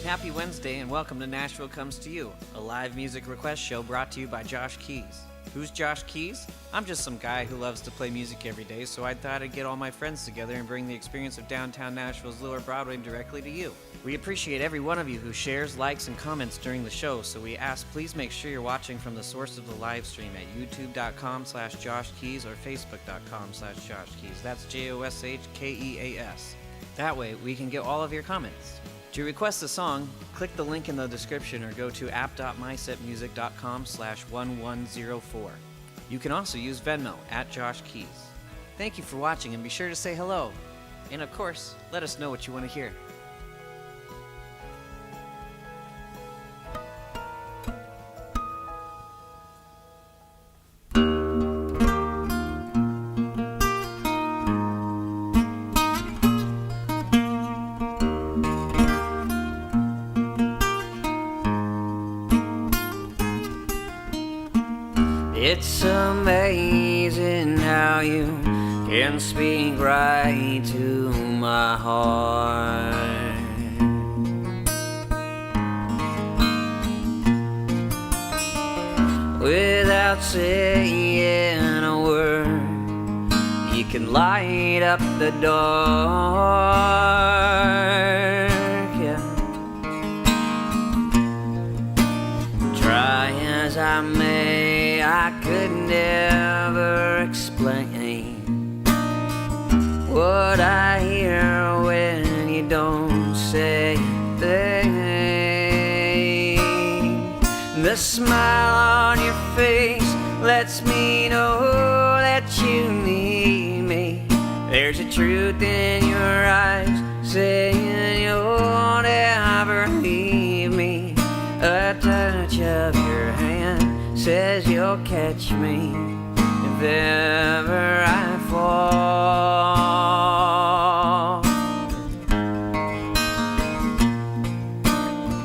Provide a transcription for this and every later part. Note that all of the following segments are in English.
Happy Wednesday and welcome to Nashville Comes To You, a live music request show brought to you by Josh Keys. Who's Josh Keys? I'm just some guy who loves to play music every day, so I thought I'd get all my friends together and bring the experience of downtown Nashville's Lower Broadway directly to you. We appreciate every one of you who shares, likes, and comments during the show, so we ask please make sure you're watching from the source of the live stream at youtube.com/JoshKeys or facebook.com/JoshKeys. That's JOSHKEAS. That way we can get all of your comments. To request a song, click the link in the description or go to app.mysetmusic.com/1104. You can also use Venmo at Josh Keys. Thank you for watching and be sure to say hello. And of course, let us know what you want to hear. It's amazing how you can speak right to my heart. Without saying a word, you can light up the dark, yeah. Try as I may, I could never explain what I hear when you don't say a thing. The smile on your face lets me know that you need me. There's a truth in your eyes saying you'll never leave me. A touch of your hand says you'll catch me if ever I fall.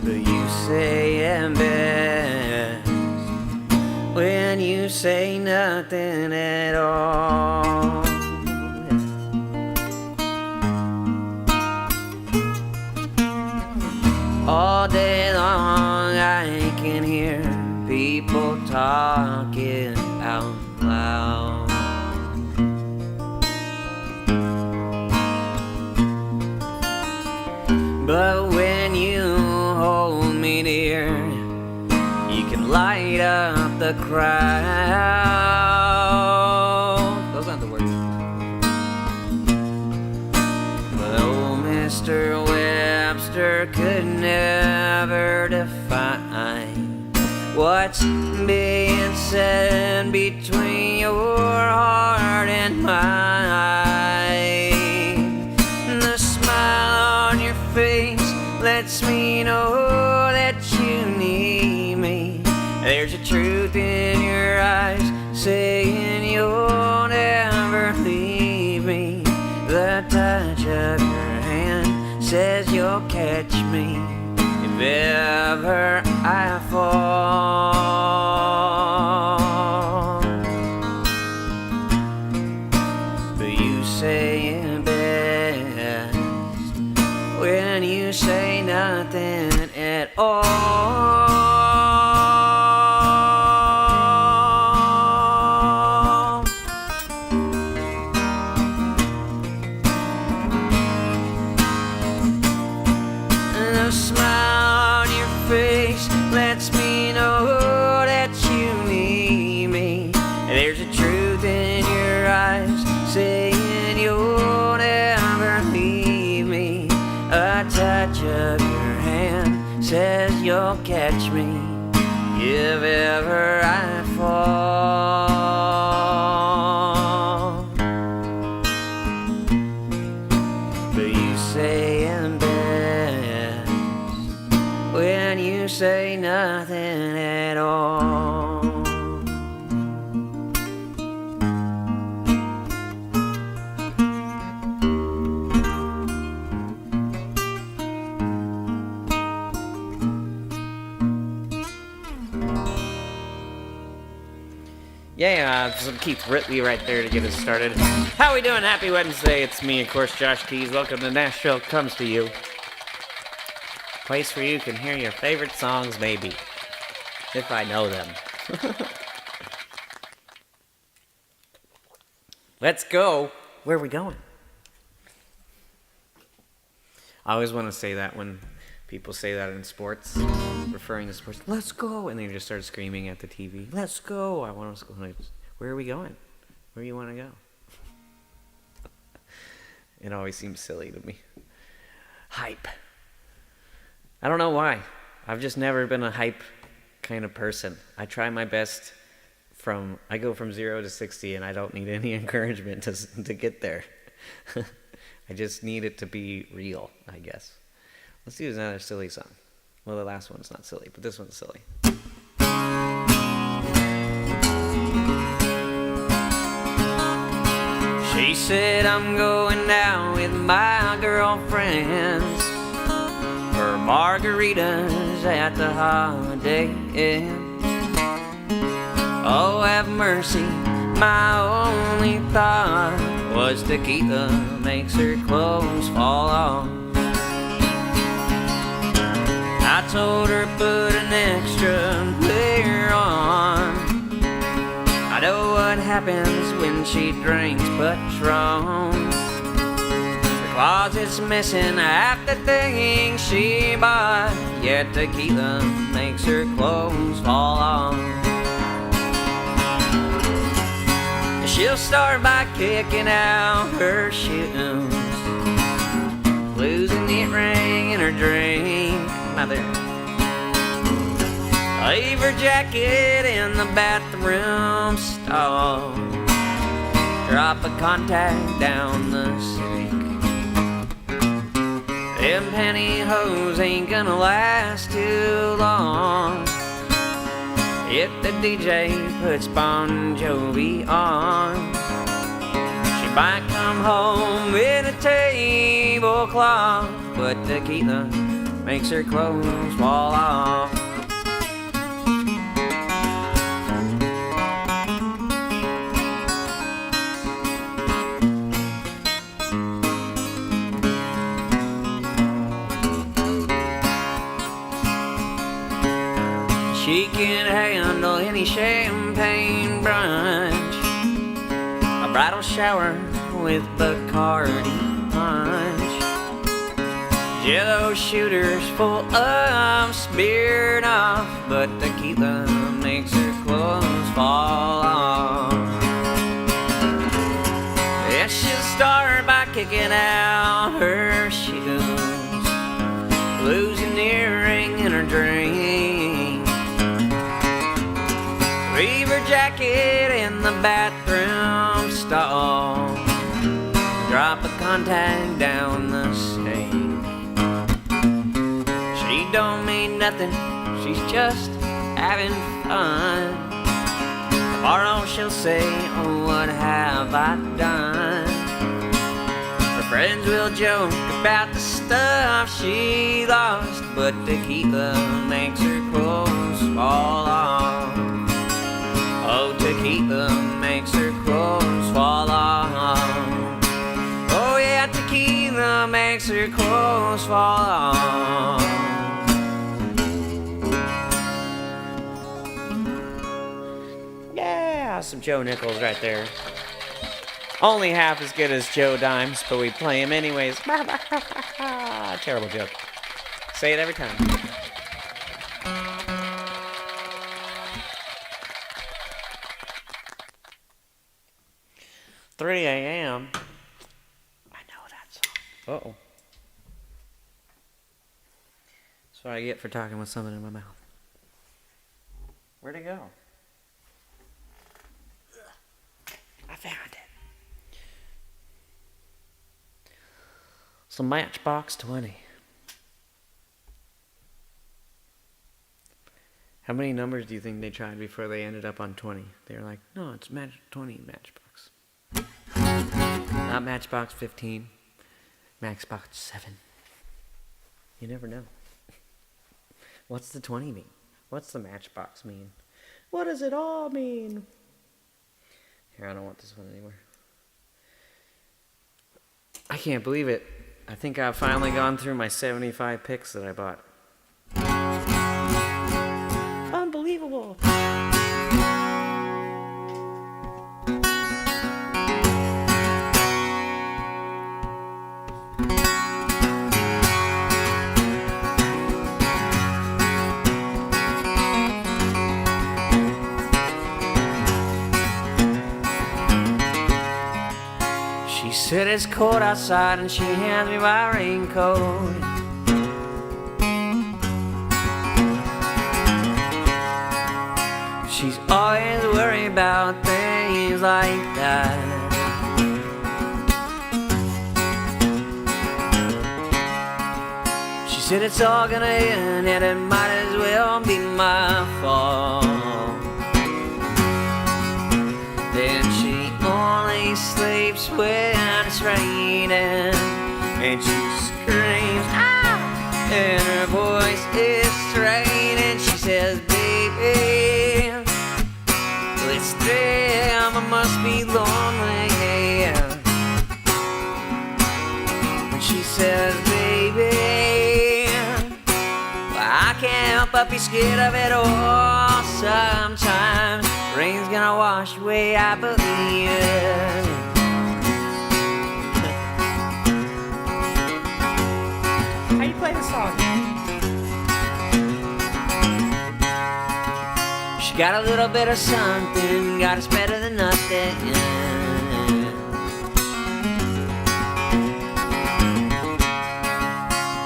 But you say it best when you say nothing at all. All day long I can hear people talking out loud. But when you hold me near, you can light up the crowd. Those aren't the words. But oh, Mr. Webster could never define what's being said between your heart and mine. The smile on your face lets me know that you need me. There's a truth in your eyes saying you'll never leave me. The touch of your hand says you'll catch me if ever I fall. But you say it best when you say nothing at all. The smile on your face lets me know that you need me. There's a truth in your eyes saying you'll never leave me. A touch of your hand says you'll catch me if ever I fall. But you say it best when you say nothing at all. Yeah, some Keith Ritley right there to get us started. How we doing? Happy Wednesday. It's me, of course, Josh Keys. Welcome to Nashville Comes To You. Place where you can hear your favorite songs, maybe. If I know them. Let's go. Where are we going? I always want to say that when people say that in sports, referring to sports. Let's go. And they just start screaming at the TV. Let's go. I want to go. Where are we going? Where do you want to go? It always seems silly to me. Hype. I don't know why. I've just never been a hype kind of person. I try my best I go from 0 to 60 and I don't need any encouragement to get there. I just need it to be real, I guess. Let's do another silly song. Well, the last one's not silly, but this one's silly. She said I'm going out with my girlfriends for margaritas at the Holiday Inn. Oh, have mercy, my only thought was tequila makes her clothes fall off. I told her put an extra layer on. I know what happens when she drinks Patron. The closet's missing half the things she bought, yet tequila makes her clothes fall off. She'll start by kicking out her shoes, losing the ring in her drink. Mother, leave her jacket in the bathroom stall, drop a contact down the sink. Them pantyhose ain't gonna last too long if the DJ puts Bon Jovi on. She might come home with a tablecloth, but tequila makes her clothes fall off. She can handle any champagne brunch, a bridal shower with Bacardi punch, Jello shooters full of Smirnoff, but tequila makes her clothes fall off. Yeah, she'll start by kicking out her shoes, losing the earring in her drink. Leave her jacket in the bathroom stall, drop a contact down the sink. She don't mean nothing, she's just having fun. Tomorrow she'll say, oh, what have I done? Her friends will joke about the stuff she lost, but tequila makes her clothes fall off. Oh, tequila makes her clothes fall off. Oh yeah, tequila makes her clothes fall off. Yeah, some Joe Nichols right there. Only half as good as Joe Dimes, but we play him anyways. Terrible joke. Say it every time. 3 a.m. I know that song. Uh-oh. That's what I get for talking with something in my mouth. Where'd it go? I found it. Some Matchbox 20. How many numbers do you think they tried before they ended up on 20? They were like, no, it's 20 Matchbox. Not Matchbox 15. Matchbox 7. You never know. What's the 20 mean? What's the Matchbox mean? What does it all mean? Here, I don't want this one anymore. I can't believe it. I think I've finally gone through my 75 picks that I bought. She said it's cold outside and she hands me my raincoat. She's always worried about things like that. She said it's all gonna end and it might as well be my fault. Then she only sleeps when it's raining, and she screams, "Ah!" and her voice is strained, and she says, "Baby, it's 3 a.m. I must be lonely." And she says, "Baby, I can't help but be scared of it all sometimes. Rain's gonna wash away, I believe it." How you play the song? She got a little bit of something, got us better than nothing.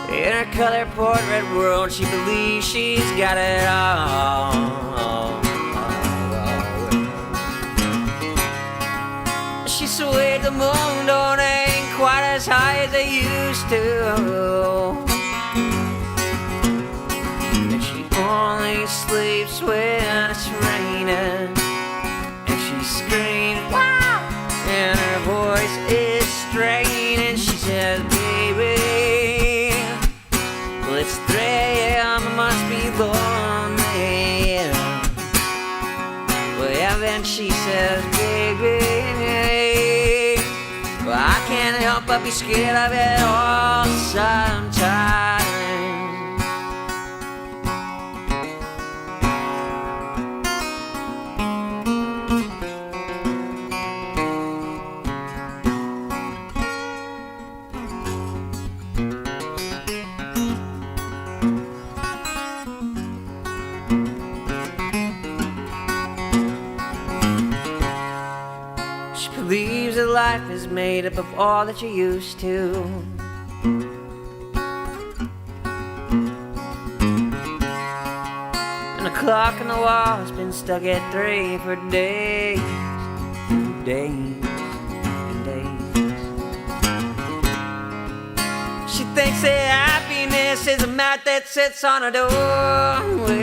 In her color portrait world, she believes she's got it all. She swayed the moon, don't ain't quite as high as they used to. And she only sleeps when it's raining, and she screams, "Wow!" and her voice is strained, and she says, "Baby, well, it's 3 a.m. I must be lonely." Well, then she says, "Baby, well, I can't help but be scared of it all sometimes." Believes that life is made up of all that you're used to. And the clock on the wall has been stuck at 3 for days, days, and days. She thinks that happiness is a mat that sits on a doorway.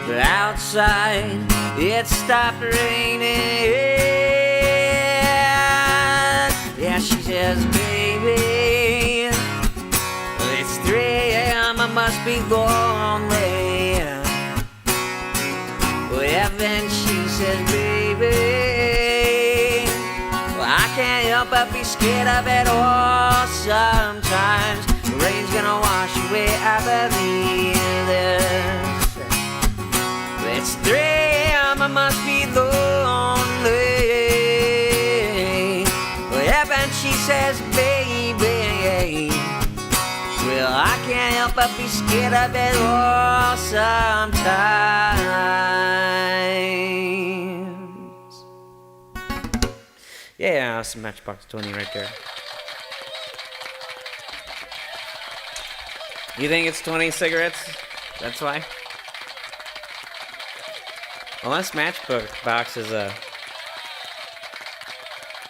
But outside it stopped raining. Yeah, she says, "Baby, it's 3 a.m. I must be lonely." Well, then she says, "Baby, well, I can't help but be scared of it all sometimes. The rain's gonna wash away, I believe this. It's 3 a.m. I must be lonely." Well, and she says, "Baby, well, I can't help but be scared of it all sometimes." Yeah, some Matchbox 20 right there. You think it's 20 cigarettes? That's why? Unless Matchbox is a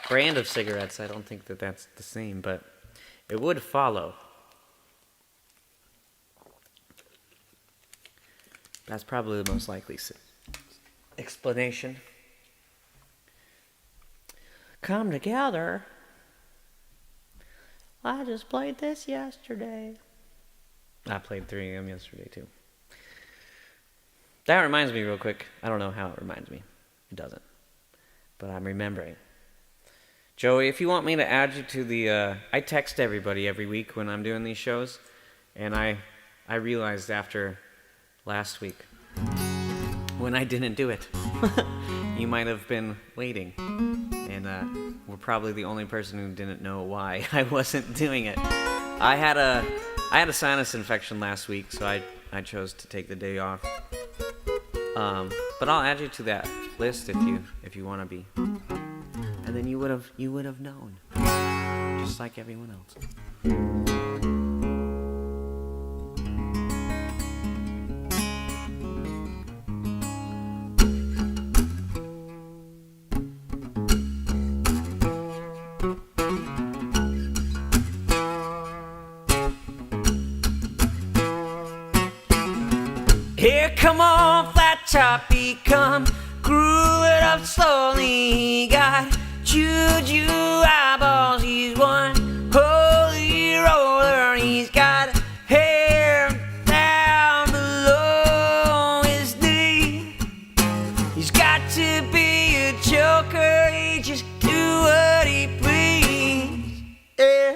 brand of cigarettes, I don't think that that's the same, but it would follow. That's probably the most likely explanation. Come together. I just played this yesterday. I played 3 a.m. yesterday, too. That reminds me real quick. I don't know how it reminds me. It doesn't. But I'm remembering. Joey, if you want me to add you to the... I text everybody every week when I'm doing these shows. And I realized after last week, when I didn't do it, you might have been waiting. And we're probably the only person who didn't know why I wasn't doing it. I had a sinus infection last week, so I chose to take the day off. But I'll add you to that. list if you want to be. And then you would have known, just like everyone else. Here, come on, flat toppy, come, groove it up slowly. He got juju eyeballs, he's one holy roller. He's got hair down below his knee. He's got to be a joker, he just do what he please. Yeah.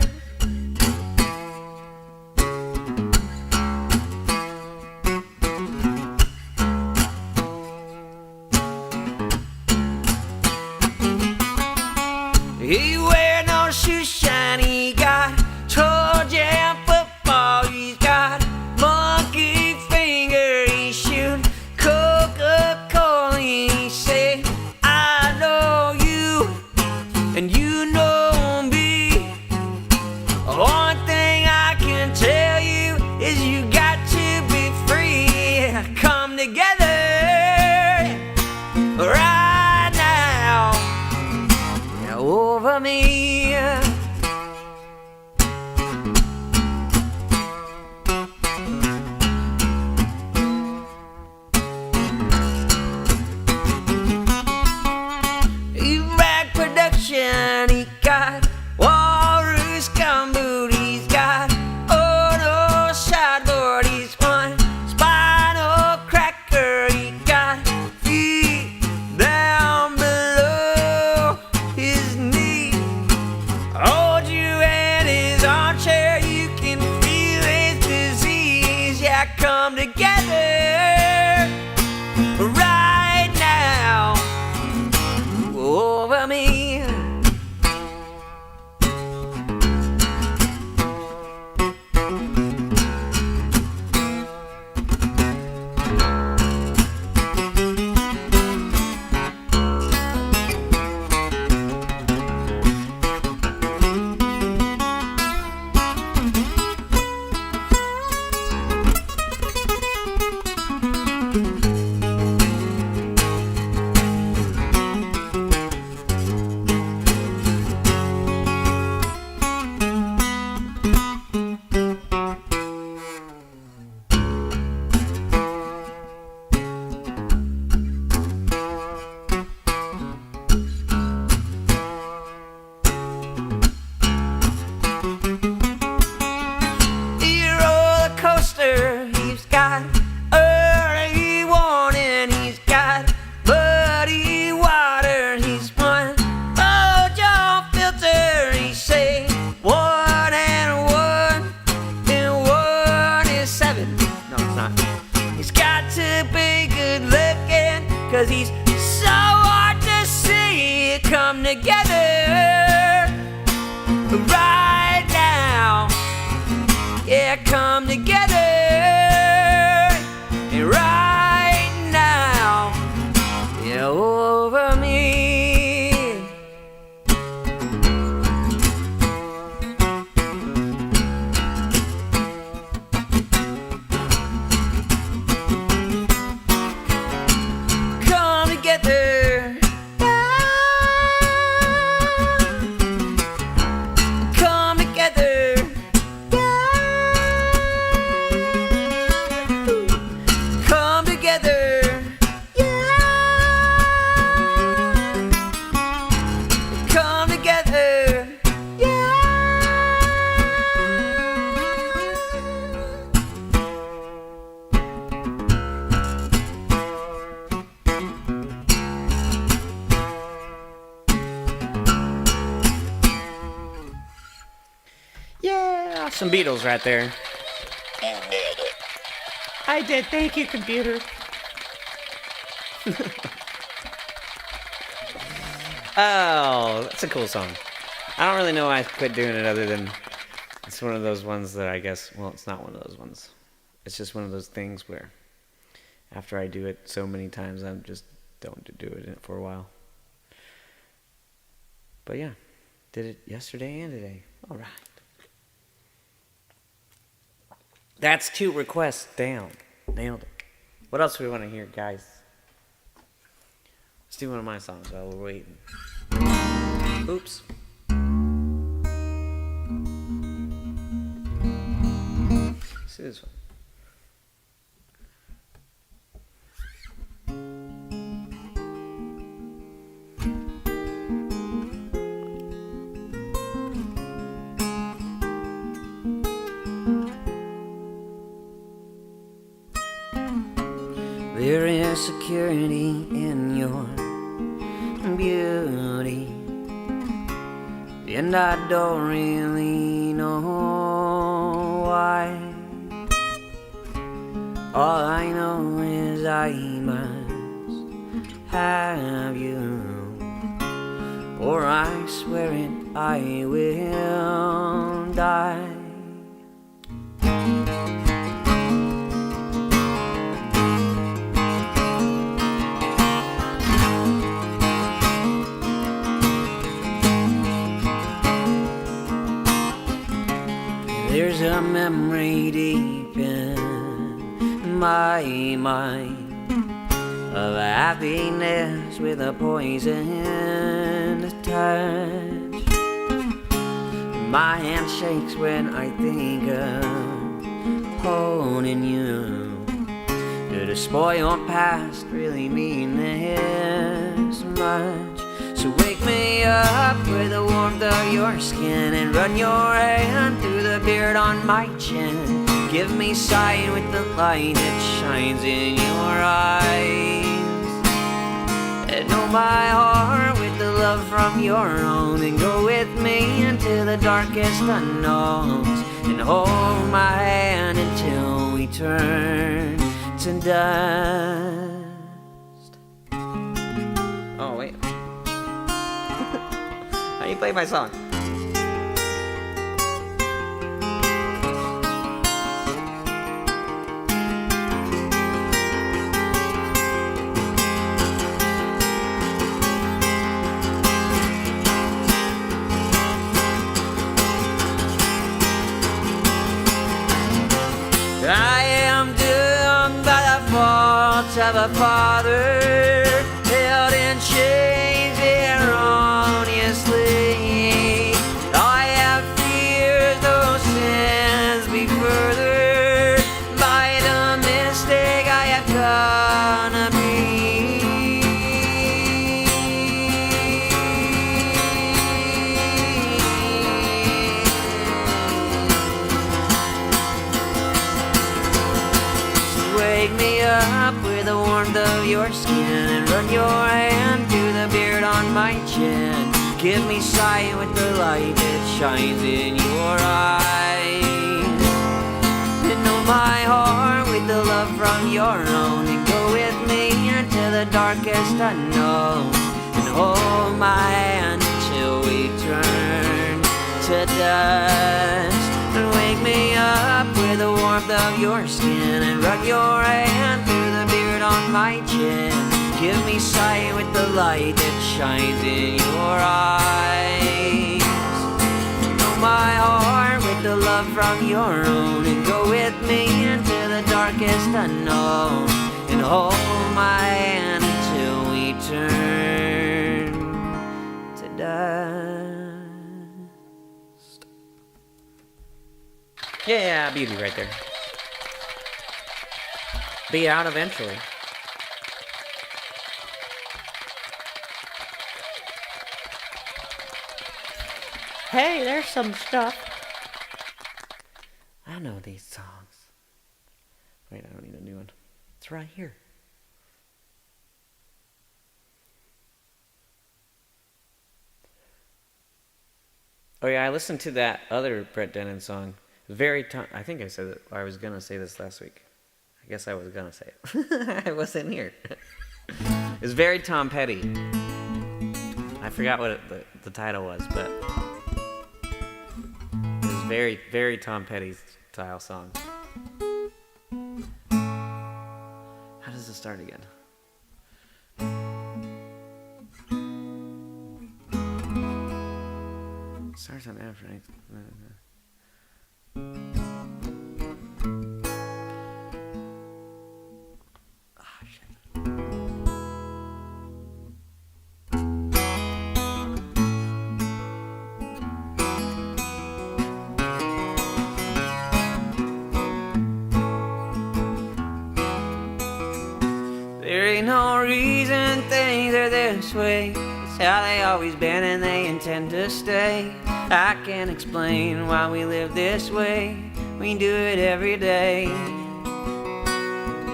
He wear no shoe shine, he got toe jam football, he's got monkey finger, he shoot Coca-Cola, he say, I know you, and you know me. One thing I can tell you is you got to be free. Come together right now over me. E-Rag production, he got walrus gumboot, he's got auto sideboard, he's one spinal cracker, he got feet down below his knee. Hold you in his armchair, you can feel his disease. Yeah, come together right now over me. He's got early warning, he's got muddy water, he's one ozone filter, he say 1 and 1 is 7. No, it's not. He's got to be good looking, cause he's so hard to see. Come together right now. Yeah, come together right now. Yeah, over me. Come together. Come together. Come together, yeah. Come together, yeah. Yeah, some Beatles right there. I did. Thank you, computer. Oh, that's a cool song. I don't really know why I quit doing it other than it's one of those ones that I guess, well, it's not one of those ones. It's just one of those things where after I do it so many times, I'm just don't do it for a while. But yeah, did it yesterday and today. All right. That's 2 requests down. Nailed it. What else do we want to hear, guys? Let's do one of my songs while we're waiting. Oops. Let's do this one. There is security in your beauty, and I don't really know why. All I know is I must have you, or I swear it, I will die. There's a memory deep in my mind of happiness with a poisoned touch. My hand shakes when I think of holding you. Did a spoiled past really mean this much? So wake me up with the warmth of your skin and run your hand through the beard on my chin. Give me sight with the light that shines in your eyes, and know my heart with the love from your own, and go with me into the darkest unknowns, and hold my hand until we turn to dust. Oh wait. How do you play my song? I am doomed by the faults of a father, held in chains erroneously. I have fears those sins be furthered by the mistake I have gonna be. Wake me up with the warmth of your skin and run your hand through the beard on my chin. Give me sight with the light that shines in your eyes, and know my heart with the love from your own, and go with me into the darkest unknown, and hold my hand until we turn to dust. And wake me up with the warmth of your skin and run your hand through the beard on my chin. Give me sight with the light that shines in your eyes. Know my heart with the love from your own, and go with me into the darkest unknown, and hold my hand until we turn to dust. Yeah, beauty right there. Be out eventually. Hey, there's some stuff. I know these songs. Wait, I don't need a new one. It's right here. Oh yeah, I listened to that other Brett Dennen song. I think I said it. I was gonna say this last week. I guess I was gonna say it. I wasn't here. It's very Tom Petty. I forgot what the title was, but it was very, very Tom Petty style song. How does it start again? Starts on F, right? Ah, shit. There ain't no reason things are this way. It's how they always been and they intend to stay. I can't explain why we live this way. We do it every day.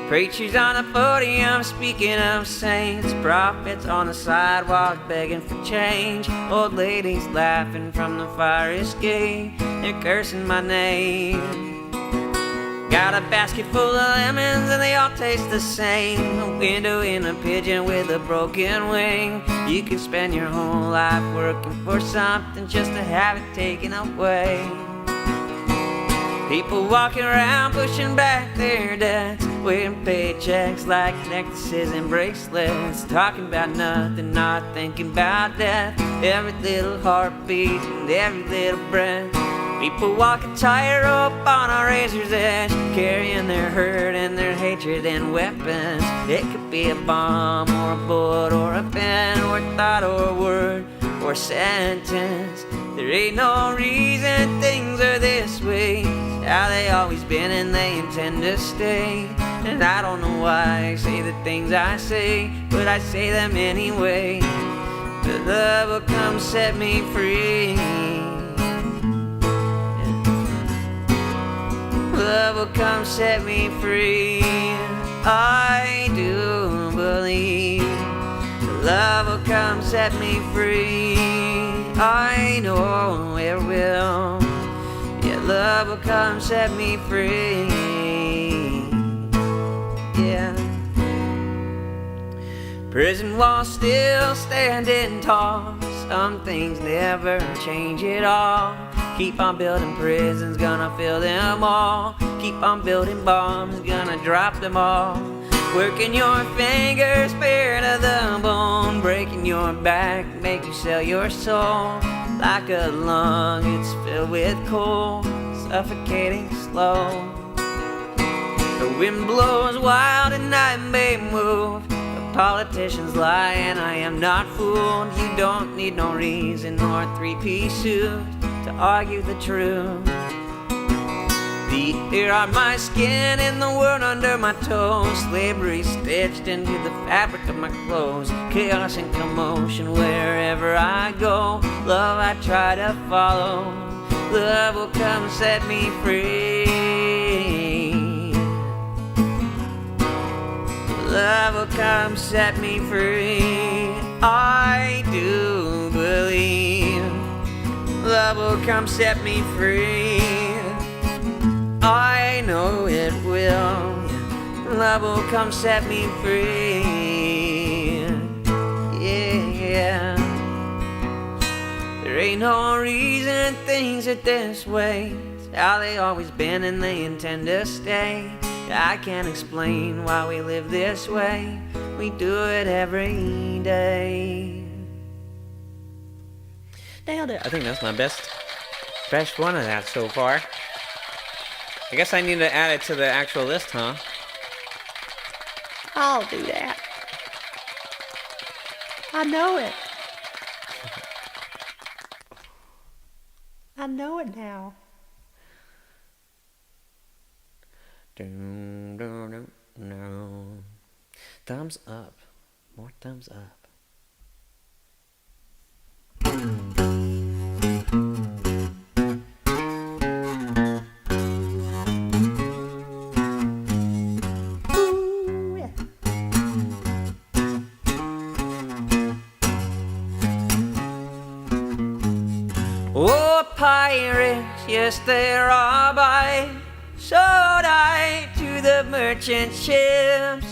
Preachers on a podium speaking of saints, prophets on the sidewalk begging for change, old ladies laughing from the fire escape, they're cursing my name. Got a basket full of lemons and they all taste the same. A window in a pigeon with a broken wing. You can spend your whole life working for something just to have it taken away. People walking around pushing back their debts, wearing paychecks like necklaces and bracelets, talking about nothing, not thinking about death. Every little heartbeat and every little breath. People walking tightrope on a razor's edge, carrying their hurt and their hatred and weapons. It could be a bomb or a bullet or a pen or a thought or a word or a sentence. There ain't no reason things are this way. It's how they always been and they intend to stay. And I don't know why I say the things I say, but I say them anyway. The love will come set me free. Love will come set me free. I do believe love will come set me free. I know it will. Yeah, love will come set me free. Yeah. Prison walls still standing tall. Some things never change at all. Keep on building prisons, gonna fill them all. Keep on building bombs, gonna drop them all. Working your fingers bare to the bone, breaking your back, make you sell your soul. Like a lung, it's filled with coal, suffocating slow. The wind blows wild and I may move. The politicians lie and I am not fooled. You don't need no reason or a three-piece suit to argue the truth. The air on my skin and the world under my toes. Slavery stitched into the fabric of my clothes. Chaos and commotion wherever I go. Love I try to follow. Love will come set me free. Love will come set me free. I do believe love will come set me free. I know it will. Love will come set me free. Yeah. There ain't no reason things are this way. It's how they always been and they intend to stay. I can't explain why we live this way. We do it every day. Nailed it. I think that's my best one of that so far. I guess I need to add it to the actual list, huh? I'll do that. I know it. I know it now. No. Thumbs up. More thumbs up. Ooh, yeah. Oh, pirates, yes, they're all by. Sold I to the merchant ships.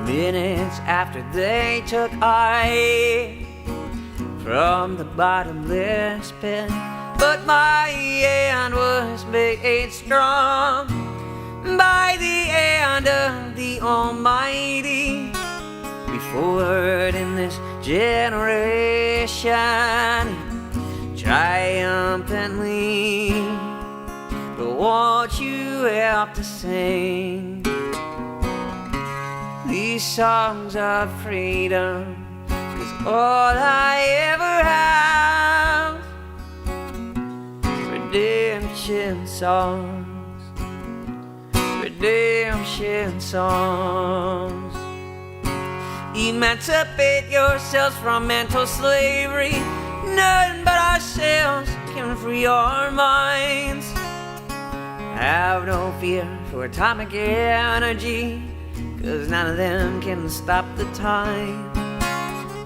Minutes after they took I from the bottomless pit. But my hand was made strong by the hand of the Almighty. We forward in this generation triumphantly. But won't you help to sing these songs of freedom? 'Cause all I ever have, redemption songs, redemption songs. Emancipate yourselves from mental slavery. None but ourselves can free our minds. Have no fear for atomic energy, 'cause none of them can stop the time.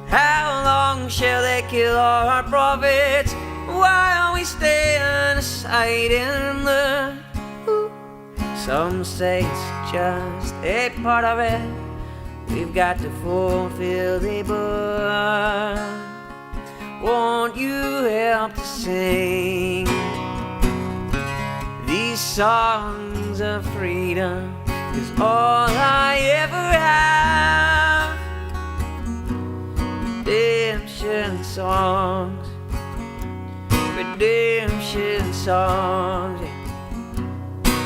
How long shall they kill our prophets while we stand aside and look? Some say it's just a part of it. We've got to fulfill the book. Won't you help to sing these songs of freedom? 'Cause all I ever have, redemption songs, redemption songs,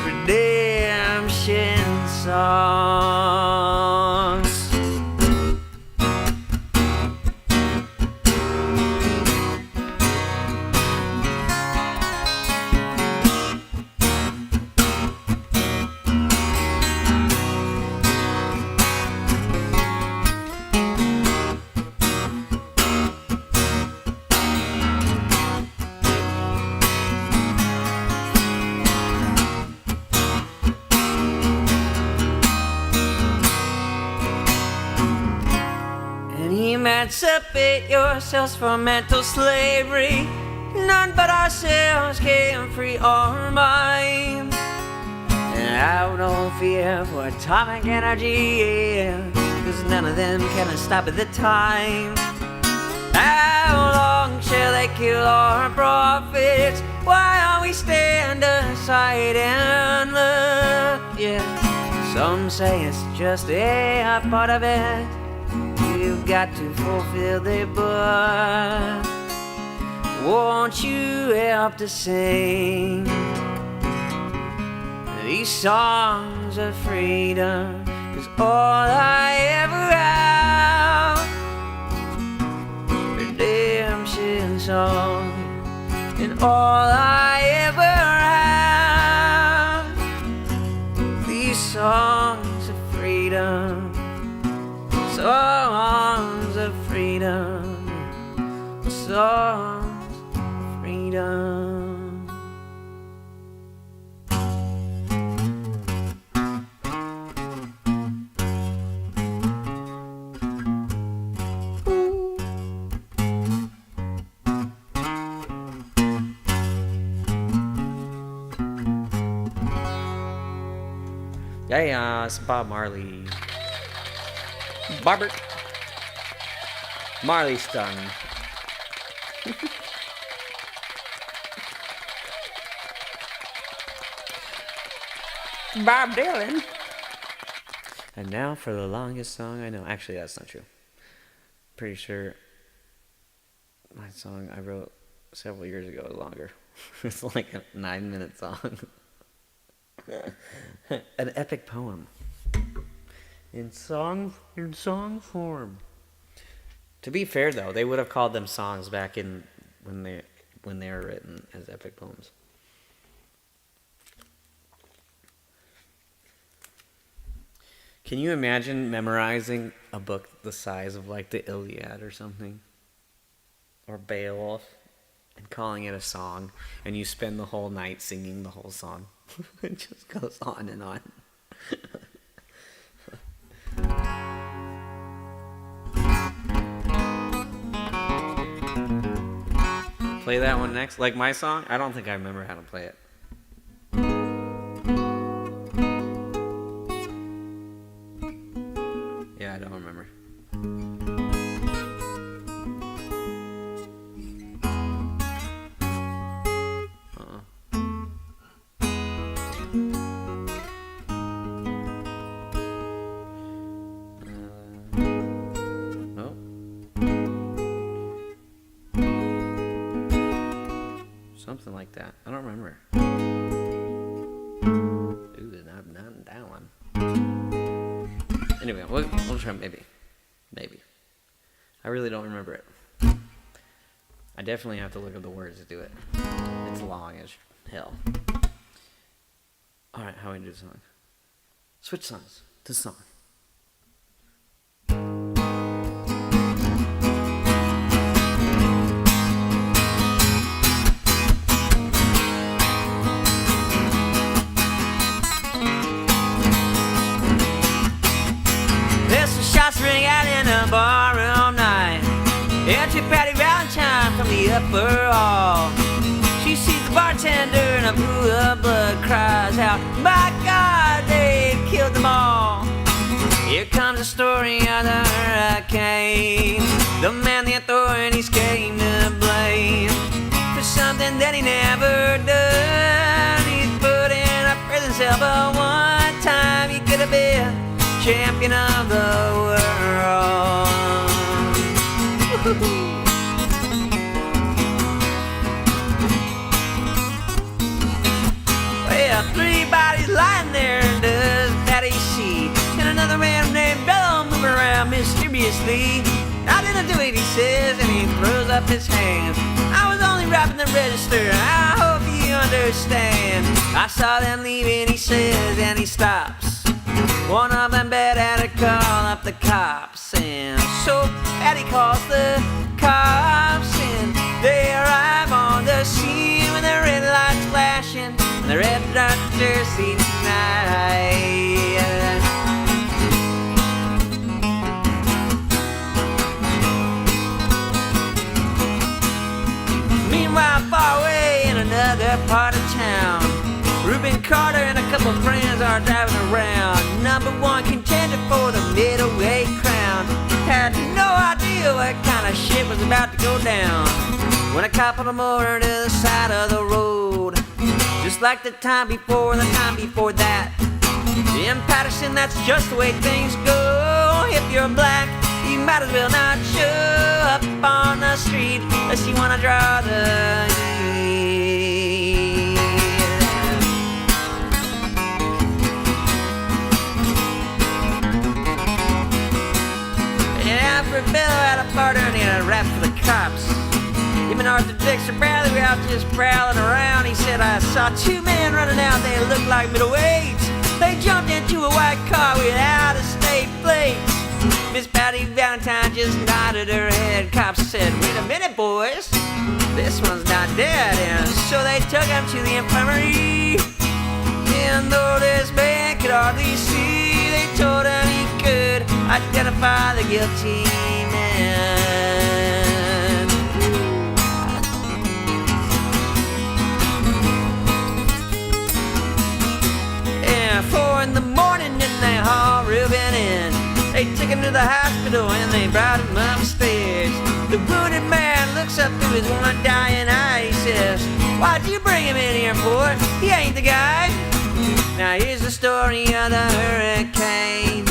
redemption songs. Emancipate yourselves from mental slavery. None but ourselves can free our minds. And have no fear for atomic energy, yeah, 'cause none of them can stop at the time. How long shall they kill our prophets while we stand aside and look? Yeah, some say it's just a part of it. You've got to fulfill the book. Won't you help to sing these songs of freedom? 'Cause all I ever have, redemption songs, and all I ever have, these songs of freedom. Songs of freedom, songs of freedom. Yeah, it's Bob Marley. Barbara Marley stung. Bob Dylan. And now for the longest song I know. Actually, that's not true. Pretty sure my song I wrote several years ago is longer. It's like a 9-minute song. An epic poem. In song form. To be fair, though, they would have called them songs back in when they were written as epic poems. Can you imagine memorizing a book the size of like the Iliad or something, or Beowulf, and calling it a song, and you spend the whole night singing the whole song? It just goes on and on. Play that one next. Like my song, I don't think I remember how to play it. Yeah, I don't remember. something like that. I don't remember. Ooh, not that one. Anyway, we'll try maybe. I really don't remember it. I definitely have to look at the words to do it. It's long as hell. Alright, how do we do the song? Switch songs to song. There's some shots ring out in the bar all night. Enter Patty Valentine from the upper hall. She sees the bartender and a pool of blood cries out, "My God, they've killed them all." Here comes the story of the hurricane. The man the authorities came to blame for something that he never done. He's put in a prison cell, but one time he could have been champion of the world. Woo-hoo-hoo. Well, 3 bodies lying there in dust that he see, and another man named Bello moving around mysteriously. I didn't do it, he says, and he throws up his hands. I was only robbing the register, I hope you understand. I saw them leaving, he says, and he stops. One of them bet had to call up the cops, and so Patty calls the cops, and they arrive on the scene with their red lights flashing, and the red lights jersey tonight. Meanwhile, far away in another part of town, Reuben Carter and a couple friends are driving around. #1 contender for the middleweight crown. Had no idea what kind of shit was about to go down when a cop pulled him over to the side of the road. Just like the time before that. Jim Patterson, that's just the way things go. If you're black, you might as well not show up on the street unless you wanna draw the heat. And Alfred Bello had a partner and he had a rap for the cops. Him and Arthur Dexter Bradley were out just prowling around. He said, "I saw 2 men running out, they looked like middleweights. They jumped into a white car without a state plate." Miss Patty Valentine just nodded her head. Cops said, "Wait a minute, boys, this one's not dead." And so they took him to the infirmary. And though this man could hardly see, they told him he could identify the guilty man. And 4 in the morning and they haul Reuben in. They took him to the hospital and they brought him upstairs. The wounded man looks up through his one dying eye. He says, "Why'd you bring him in here for? He ain't the guy." Now here's the story of the hurricane.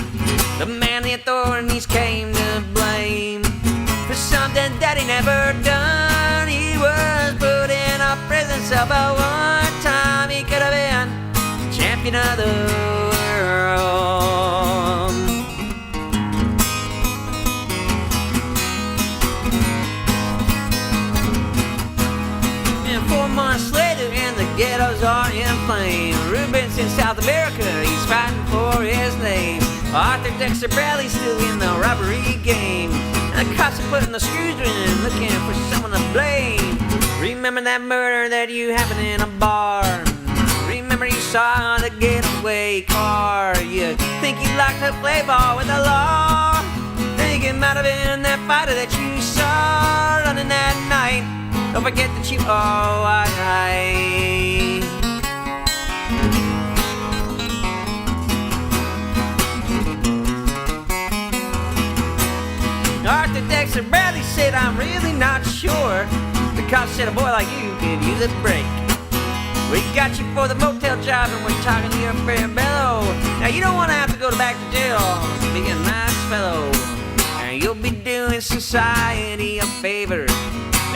The man the authorities came to blame for something that he never done. He was put in a prison cell, but one time he could have been champion of the world. And 4 months later, and the ghettos are in flames. Reuben's in South America, he's fighting for his name. Arthur Dexter Bradley's still in the robbery game, and the cops are putting the screws in, looking for someone to blame. Remember that murder that you happened in a bar? Remember you saw the getaway car? You think you'd like to play ball with the law? Think it might have been that fighter that you saw running that night. Don't forget that you are white. Arthur Dexter Bradley said, "I'm really not sure." The cops said, "A boy like you could use a break. We got you for the motel job and we're talking to your friend Bello. Now you don't want to have to go back to jail. Be a nice fellow, and you'll be doing society a favor.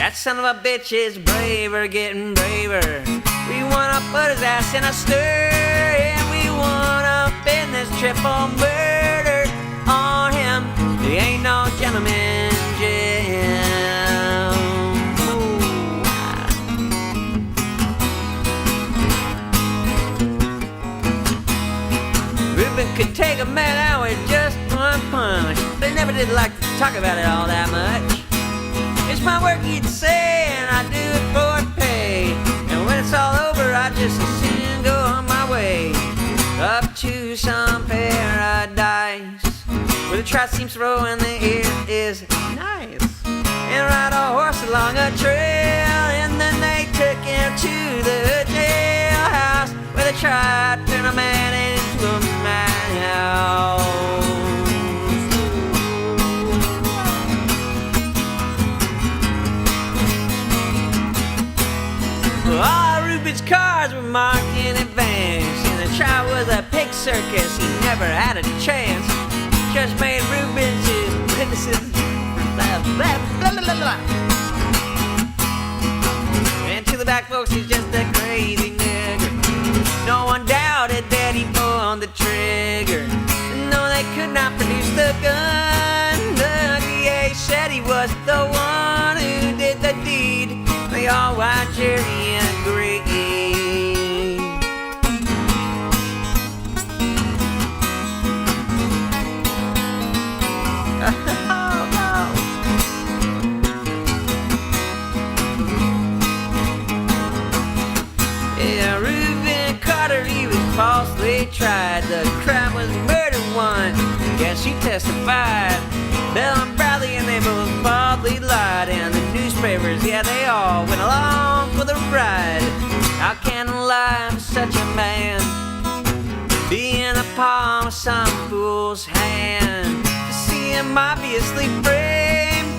That son of a bitch is braver, getting braver. We wanna put his ass in a stir, and we wanna pin this triple murder on him. He ain't no gentleman, Jim. Ruben could take a man out with just one punch, but he never did like to talk about it all that much. It's my work, he'd say, and I do it for pay. And when it's all over, I just as soon go on my way up to some paradise where the trout seems to roll and the air is nice. And ride a horse along a trail, and then they took him to the jailhouse where they tried to turn a man into a madhouse. All Ruben's cars were marked in advance, and the trial was a pig circus. He never had a chance. Just made Ruben's his witnesses. Blah, blah, blah, blah, blah. And to the back folks, he's just a crazy nigger. No one doubted that he pulled the trigger. No, they could not produce the gun. The DA said he was the one who did the deed. They all watch Jerry and agree. Oh, no. Yeah, Reuben Carter, he was falsely tried. The crime was murder one. Yes, she testified. Bell and Bradley, and they both probably lied. And the newspapers, yeah, they all went along for the ride. How can a life of such a man be in the palm of some fool's hand? To see him obviously framed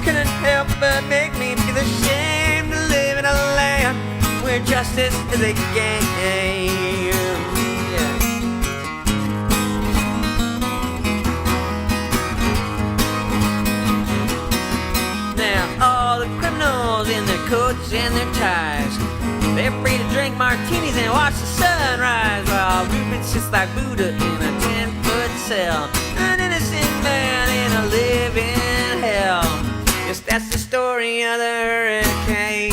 couldn't help but make me feel ashamed to live in a land where justice is a game. All the criminals in their coats and their ties, they're free to drink martinis and watch the sunrise, while Ruben sits like Buddha in a 10-foot cell, an innocent man in a living hell. Yes, that's the story of the hurricane,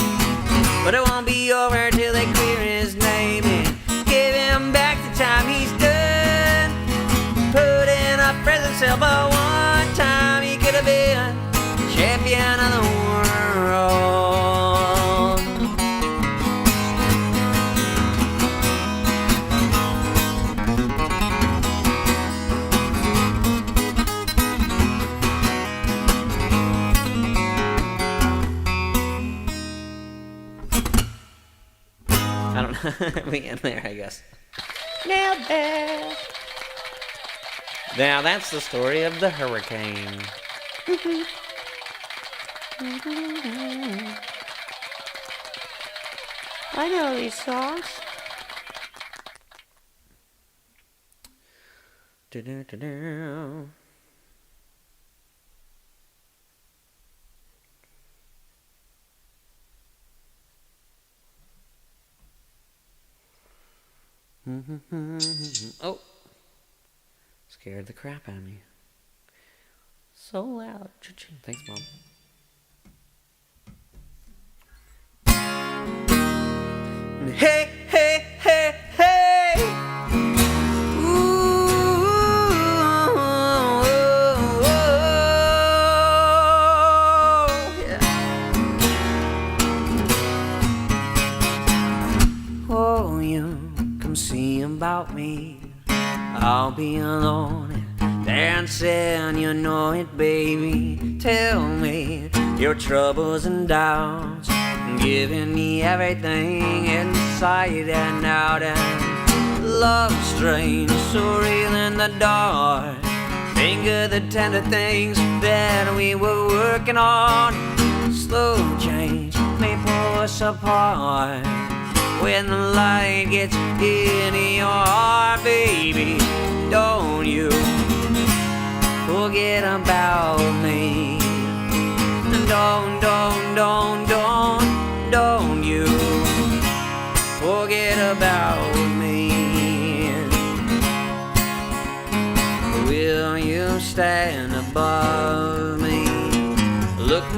but it won't be over till they clear his name and give him back the time he's done. Put in a prison cell, but one time he could have been champion of the world. I don't know. We end there, I guess. Now there. Now that's the story of the hurricane. I know these songs. Do-do-do-do. Oh, scared the crap out of me. So loud. Thanks, Mom. Hey, hey, hey, hey. Ooh, yeah. Oh, you come see about me. I'll be alone and dancing, you know it, baby. Tell me your troubles and doubts, giving me everything inside and out, and love strange, so real in the dark. Think of the tender things that we were working on. Slow change may pull us apart. When the light gets into your heart, baby, don't you forget about me. Don't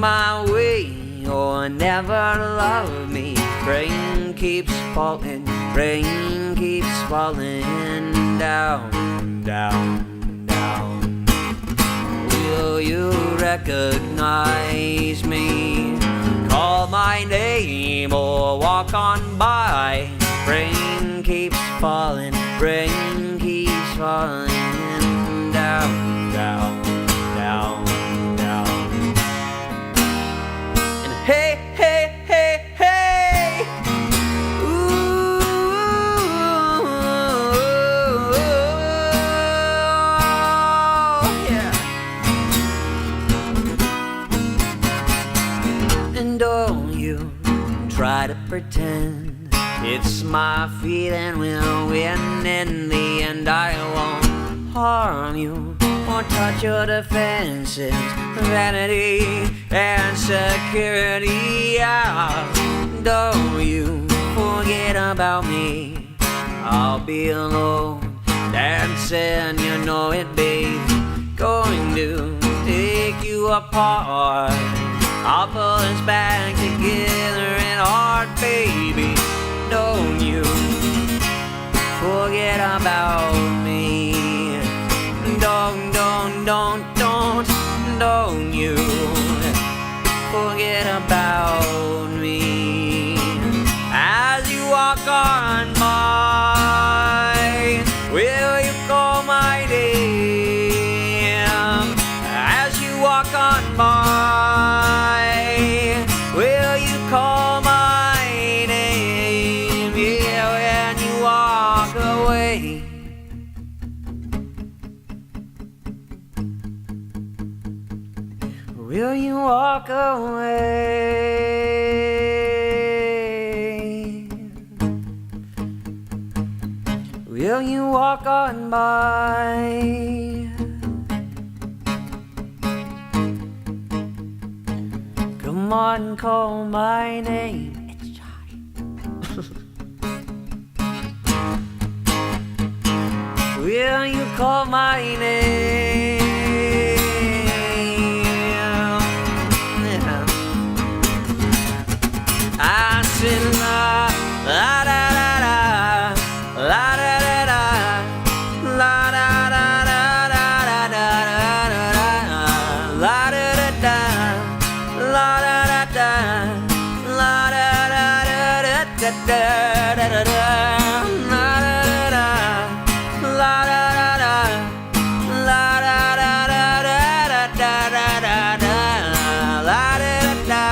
my way or never love me. Rain keeps falling, rain keeps falling down, down, down. Will you recognize me? Call my name or walk on by. Rain keeps falling, rain keeps falling down, down, down, down. And hey, hey, hey, hey, ooh, yeah. And don't you try to pretend it's my feeling will win in the end. I won't harm you or touch your defenses, vanity and security. Don't you forget about me. I'll be alone, dancing, you know it, babe. Going to take you apart. I'll pull us back together in heart, baby. Don't you forget about me. Don't you forget about me. As you walk on by, will you call my name? As you walk on by, will you call my name? Yeah, when you walk away. Will you walk away? Will you walk on by? Come on, call my name. It's Josh. Will you call my name? I said la la da da da, la da da da, la da da da da da da da, la da da da, la da da da, la da da da da da da da da, la da da, la da da da, la da da da da da da da, la da da,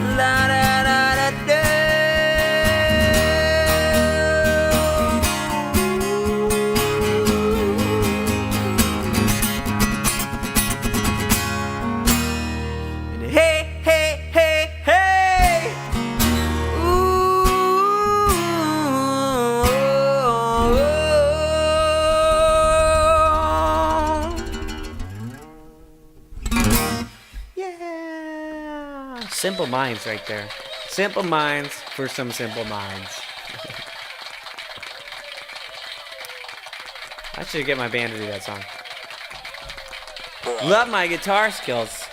la da. Simple Minds right there. Simple Minds for some simple minds. I should get my band to do that song. Love my guitar skills.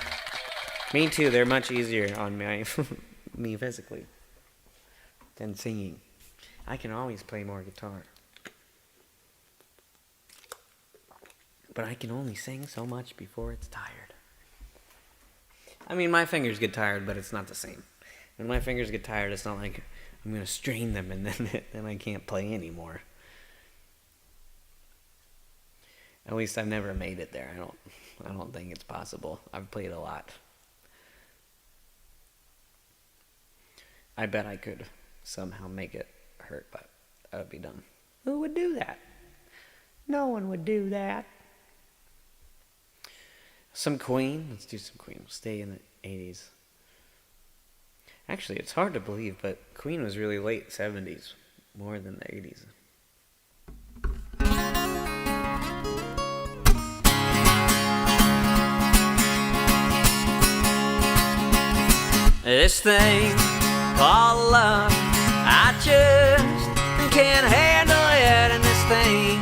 Me too, they're much easier on me physically than singing. I can always play more guitar. But I can only sing so much before it's tired. I mean, my fingers get tired, but it's not the same. When my fingers get tired, it's not like I'm going to strain them and then I can't play anymore. At least I've never made it there. I don't think it's possible. I've played a lot. I bet I could somehow make it hurt, but that would be dumb. Who would do that? No one would do that. Some Queen. Let's do some Queen. We'll stay in the 80s. Actually, it's hard to believe, but Queen was really late 70s, more than the 80s. This thing called love, I just can't handle it. And this thing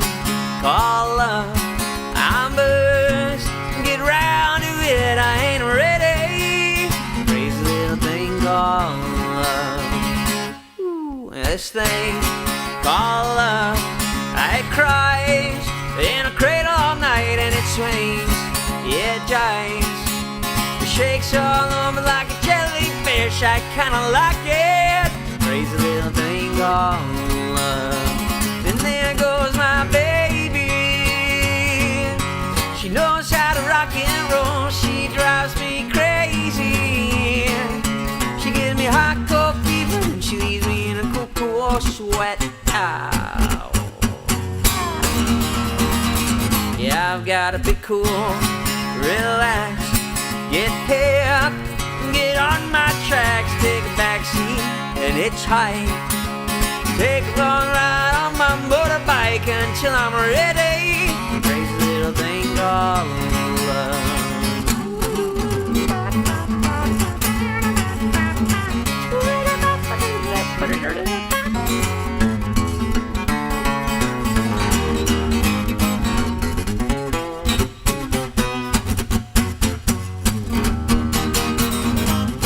called love, I must get round to This thing called love, it cries in a cradle all night and it swings, it jives, it shakes all over like a jellyfish. I kinda like it, crazy little thing called love. And there goes my baby, she knows how to rock and roll, she drives me crazy. She gives me hot cold fever and she leaves me in a cool, cool sweat. Ow. Yeah, I've gotta be cool, relax, get hip, get on my tracks, take a backseat and hitchhike, take a long ride on my motorbike until I'm ready. Crazy little thing called love.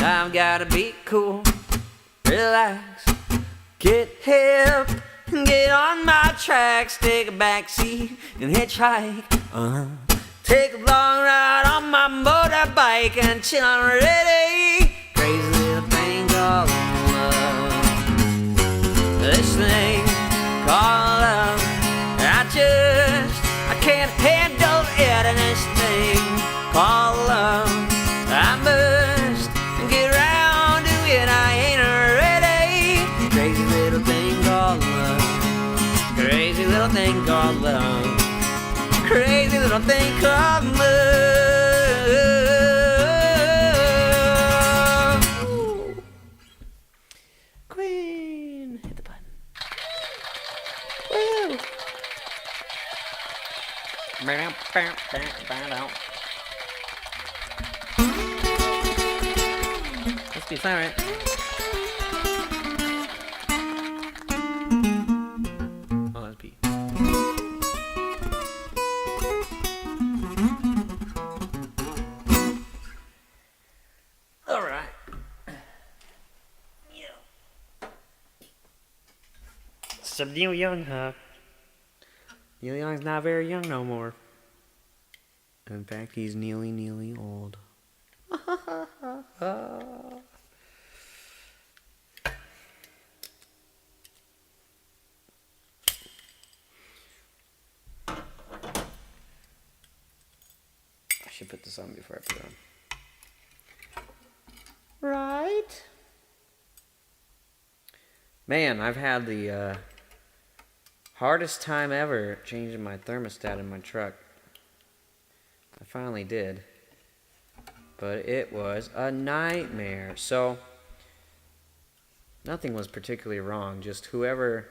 I've gotta be cool, relax, get hip, get on my tracks, take a backseat and hitchhike. Take a long ride on my motorbike until I'm ready. Crazy little thing called love. This thing called love, I can't handle it. And this thing called love, I must get round to it. I ain't ready. Crazy little thing called love. Crazy little thing called love. Crazy little thing called love. Queen, hit the button. Woo! Let's be silent. Oh, that's P. All right. Yeah. Some Neil Young, huh? Neil Young's not very young no more. In fact, he's nearly old. I should put this on before I put it on. Right? Man, I've had the hardest time ever changing my thermostat in my truck. I finally did. But it was a nightmare. So, nothing was particularly wrong. Just whoever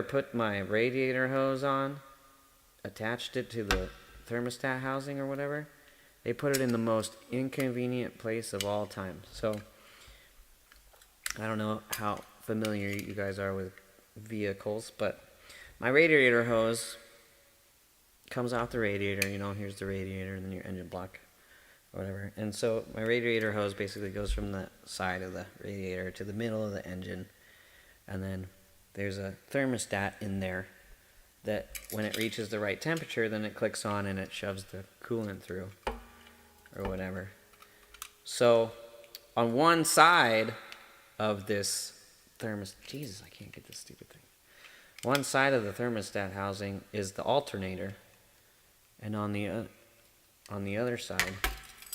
put my radiator hose on, attached it to the thermostat housing or whatever, they put it in the most inconvenient place of all time. So, I don't know how familiar you guys are with vehicles, but my radiator hose comes off the radiator. You know, here's the radiator and then your engine block or whatever. And so my radiator hose basically goes from the side of the radiator to the middle of the engine. And then there's a thermostat in there that when it reaches the right temperature, then it clicks on and it shoves the coolant through or whatever. So on one side of this Jesus, I can't get this stupid thing. One side of the thermostat housing is the alternator, and on the other side,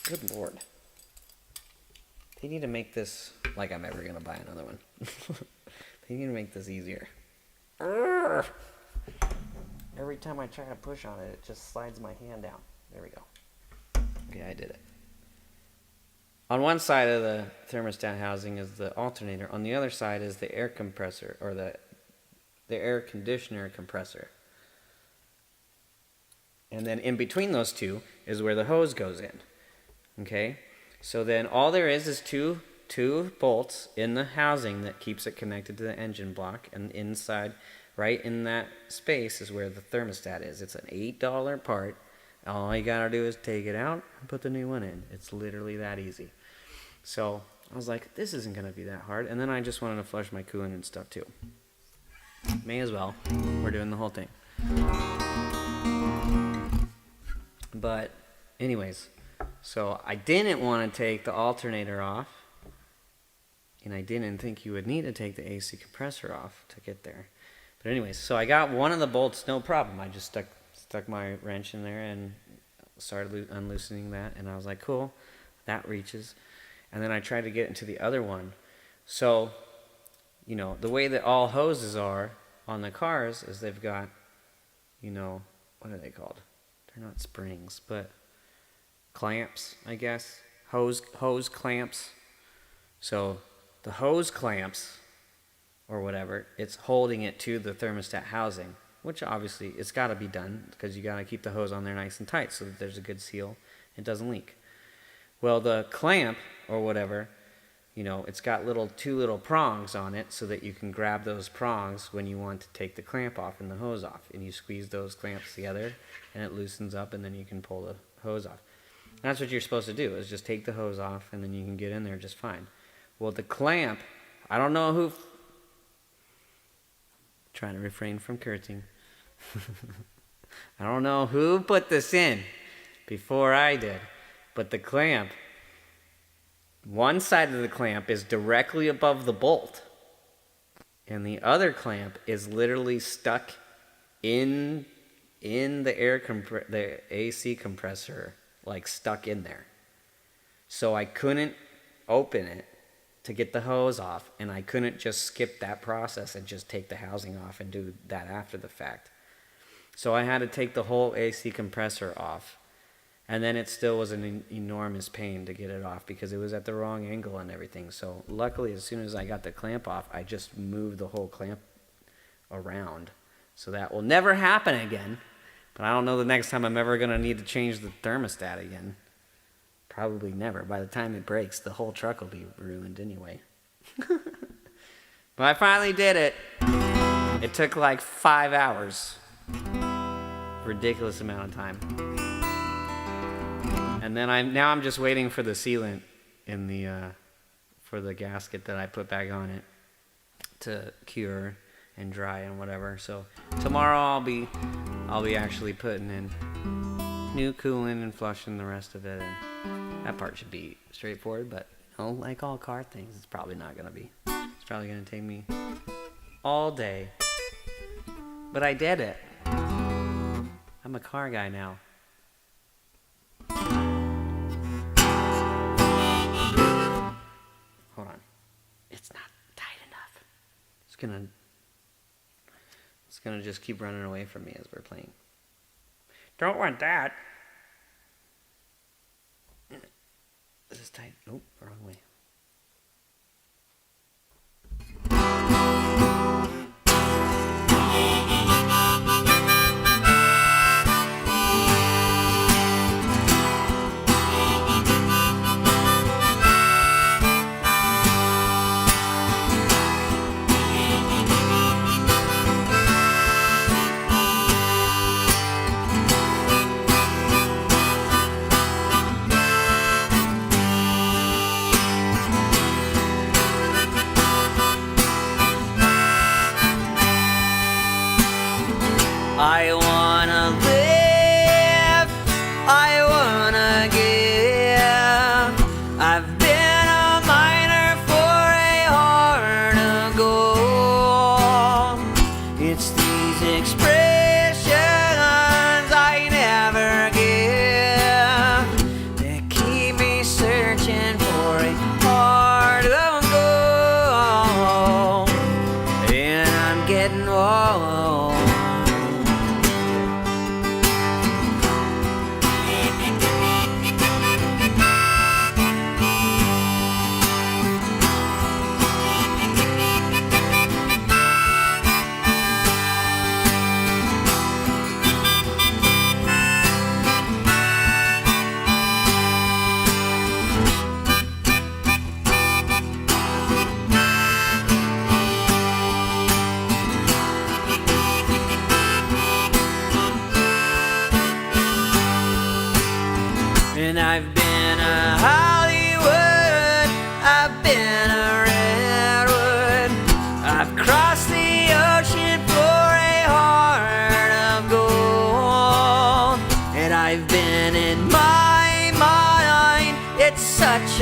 good lord, they need to make this like I'm ever gonna buy another one. They need to make this easier. Urgh. Every time I try to push on it, it just slides my hand down. There we go. Okay, I did it. On one side of the thermostat housing is the alternator. On the other side is the air compressor, or the air conditioner compressor. And then in between those two is where the hose goes in. Okay? So then all there is two bolts in the housing that keeps it connected to the engine block, and inside, right in that space, is where the thermostat is. It's an $8 part. All you gotta do is take it out and put the new one in. It's literally that easy. So I was like, this isn't going to be that hard. And then I just wanted to flush my coolant and stuff too. May as well. We're doing the whole thing. But anyways, so I didn't want to take the alternator off. And I didn't think you would need to take the AC compressor off to get there. But anyways, so I got one of the bolts, no problem. I just stuck my wrench in there and started unloosening that. And I was like, cool, that reaches. And then I tried to get into the other one. So, you know, the way that all hoses are on the cars is they've got, you know, what are they called? They're not springs, but clamps, I guess. Hose clamps. So the hose clamps, or whatever, it's holding it to the thermostat housing, which obviously it's got to be done because you got to keep the hose on there nice and tight so that there's a good seal, it doesn't leak. Well, the clamp, or whatever, you know, it's got two little prongs on it so that you can grab those prongs when you want to take the clamp off and the hose off. And you squeeze those clamps together and it loosens up and then you can pull the hose off. And that's what you're supposed to do, is just take the hose off and then you can get in there just fine. Well, the clamp, I don't know who... trying to refrain from cursing. I don't know who put this in before I did, but the clamp, one side of the clamp is directly above the bolt, and the other clamp is literally stuck in the AC compressor, like stuck in there. So I couldn't open it to get the hose off, and I couldn't just skip that process and just take the housing off and do that after the fact. So I had to take the whole AC compressor off, and then it still was an enormous pain to get it off because it was at the wrong angle and everything. So luckily, as soon as I got the clamp off, I just moved the whole clamp around. So that will never happen again, but I don't know the next time I'm ever going to need to change the thermostat again. Probably never. By the time it breaks, the whole truck will be ruined anyway. But I finally did it. It took like 5 hours. Ridiculous amount of time. And then I'm just waiting for the sealant in the for the gasket that I put back on it to cure and dry and whatever. So tomorrow I'll be actually putting in new coolant and flushing the rest of it, and that part should be straightforward, but you know, like all car things, it's probably not going to be. It's probably going to take me all day. But I did it. I'm a car guy now. Hold on. It's not tight enough. It's gonna just keep running away from me as we're playing. Don't want that. This is tight. Oh, wrong way.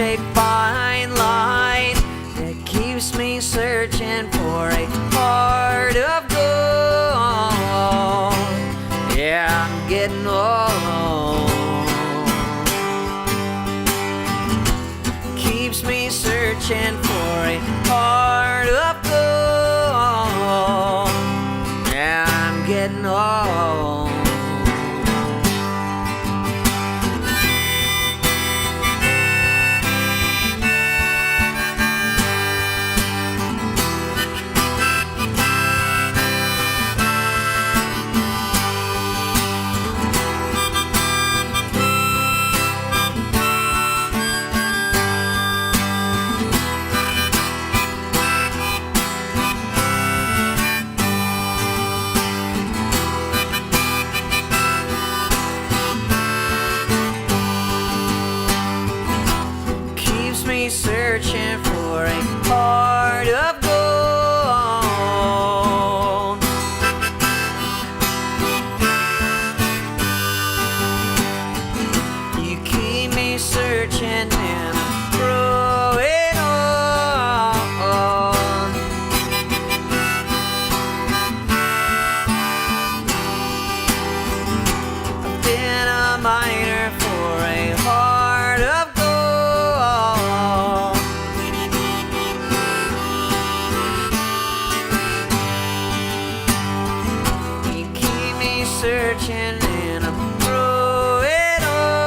a fine line that keeps me searching for a heart of gold. Yeah, I'm getting old. Keeps me searching for a heart of gold. Yeah, I'm getting old. Searching for a heart of gold. You keep me searching and throw it on. I've been a miner for a heart of gold. Searching and I'm throwing on.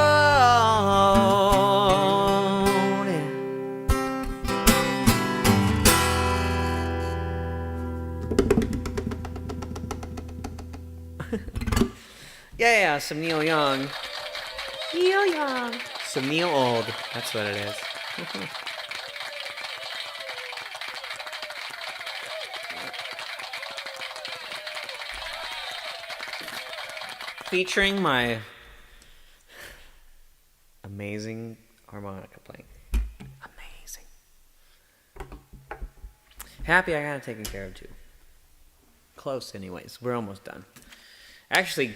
Yeah, some Neil Young. Neil Young. Some Neil Old. That's what it is. Featuring my amazing harmonica playing. Amazing. Happy I got it taken care of too. Close anyways. We're almost done. Actually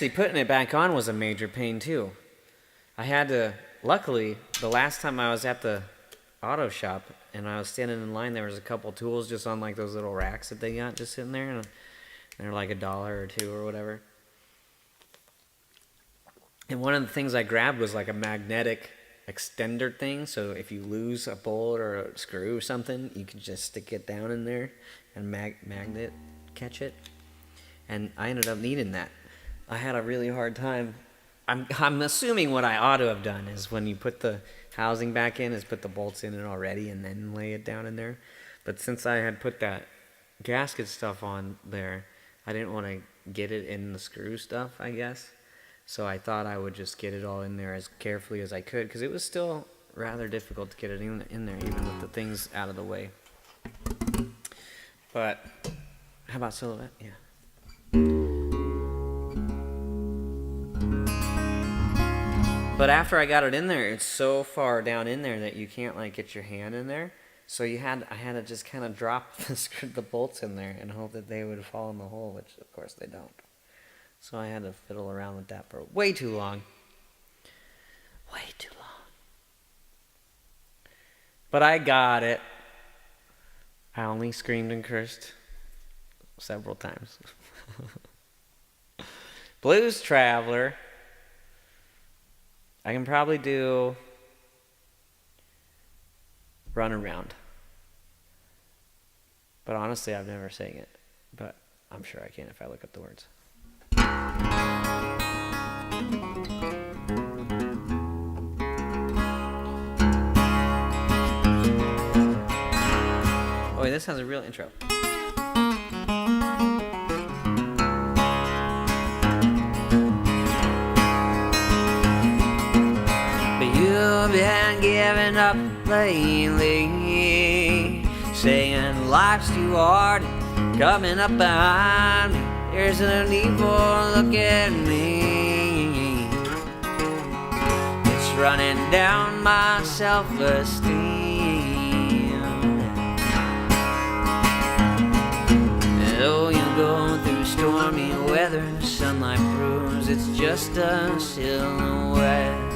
putting it back on was a major pain too. I had to, luckily, the last time I was at the auto shop and I was standing in line, there was a couple tools just on like those little racks that they got just sitting there, and they're like $1 or $2 or whatever. And one of the things I grabbed was like a magnetic extender thing, so if you lose a bolt or a screw or something, you can just stick it down in there and magnet catch it. And I ended up needing that. I had a really hard time. I'm assuming what I ought to have done is when you put the housing back in is put the bolts in it already and then lay it down in there. But since I had put that gasket stuff on there, I didn't want to get it in the screw stuff, I guess. So I thought I would just get it all in there as carefully as I could, because it was still rather difficult to get it in there, even with the things out of the way. But how about Silhouette? Yeah. But after I got it in there, it's so far down in there that you can't like get your hand in there. So I had to just kind of drop the bolts in there and hope that they would fall in the hole, which of course they don't. So I had to fiddle around with that for way too long. Way too long. But I got it. I only screamed and cursed several times. Blues Traveler. I can probably do Run Around. But honestly, I've never sang it. But I'm sure I can if I look up the words. Oh, wait, this has a real intro. But you've been giving up lately, saying life's too hard, coming up behind me. There's no need for look at me. It's running down my self-esteem. And though you go through stormy weather, sunlight proves it's just a silhouette.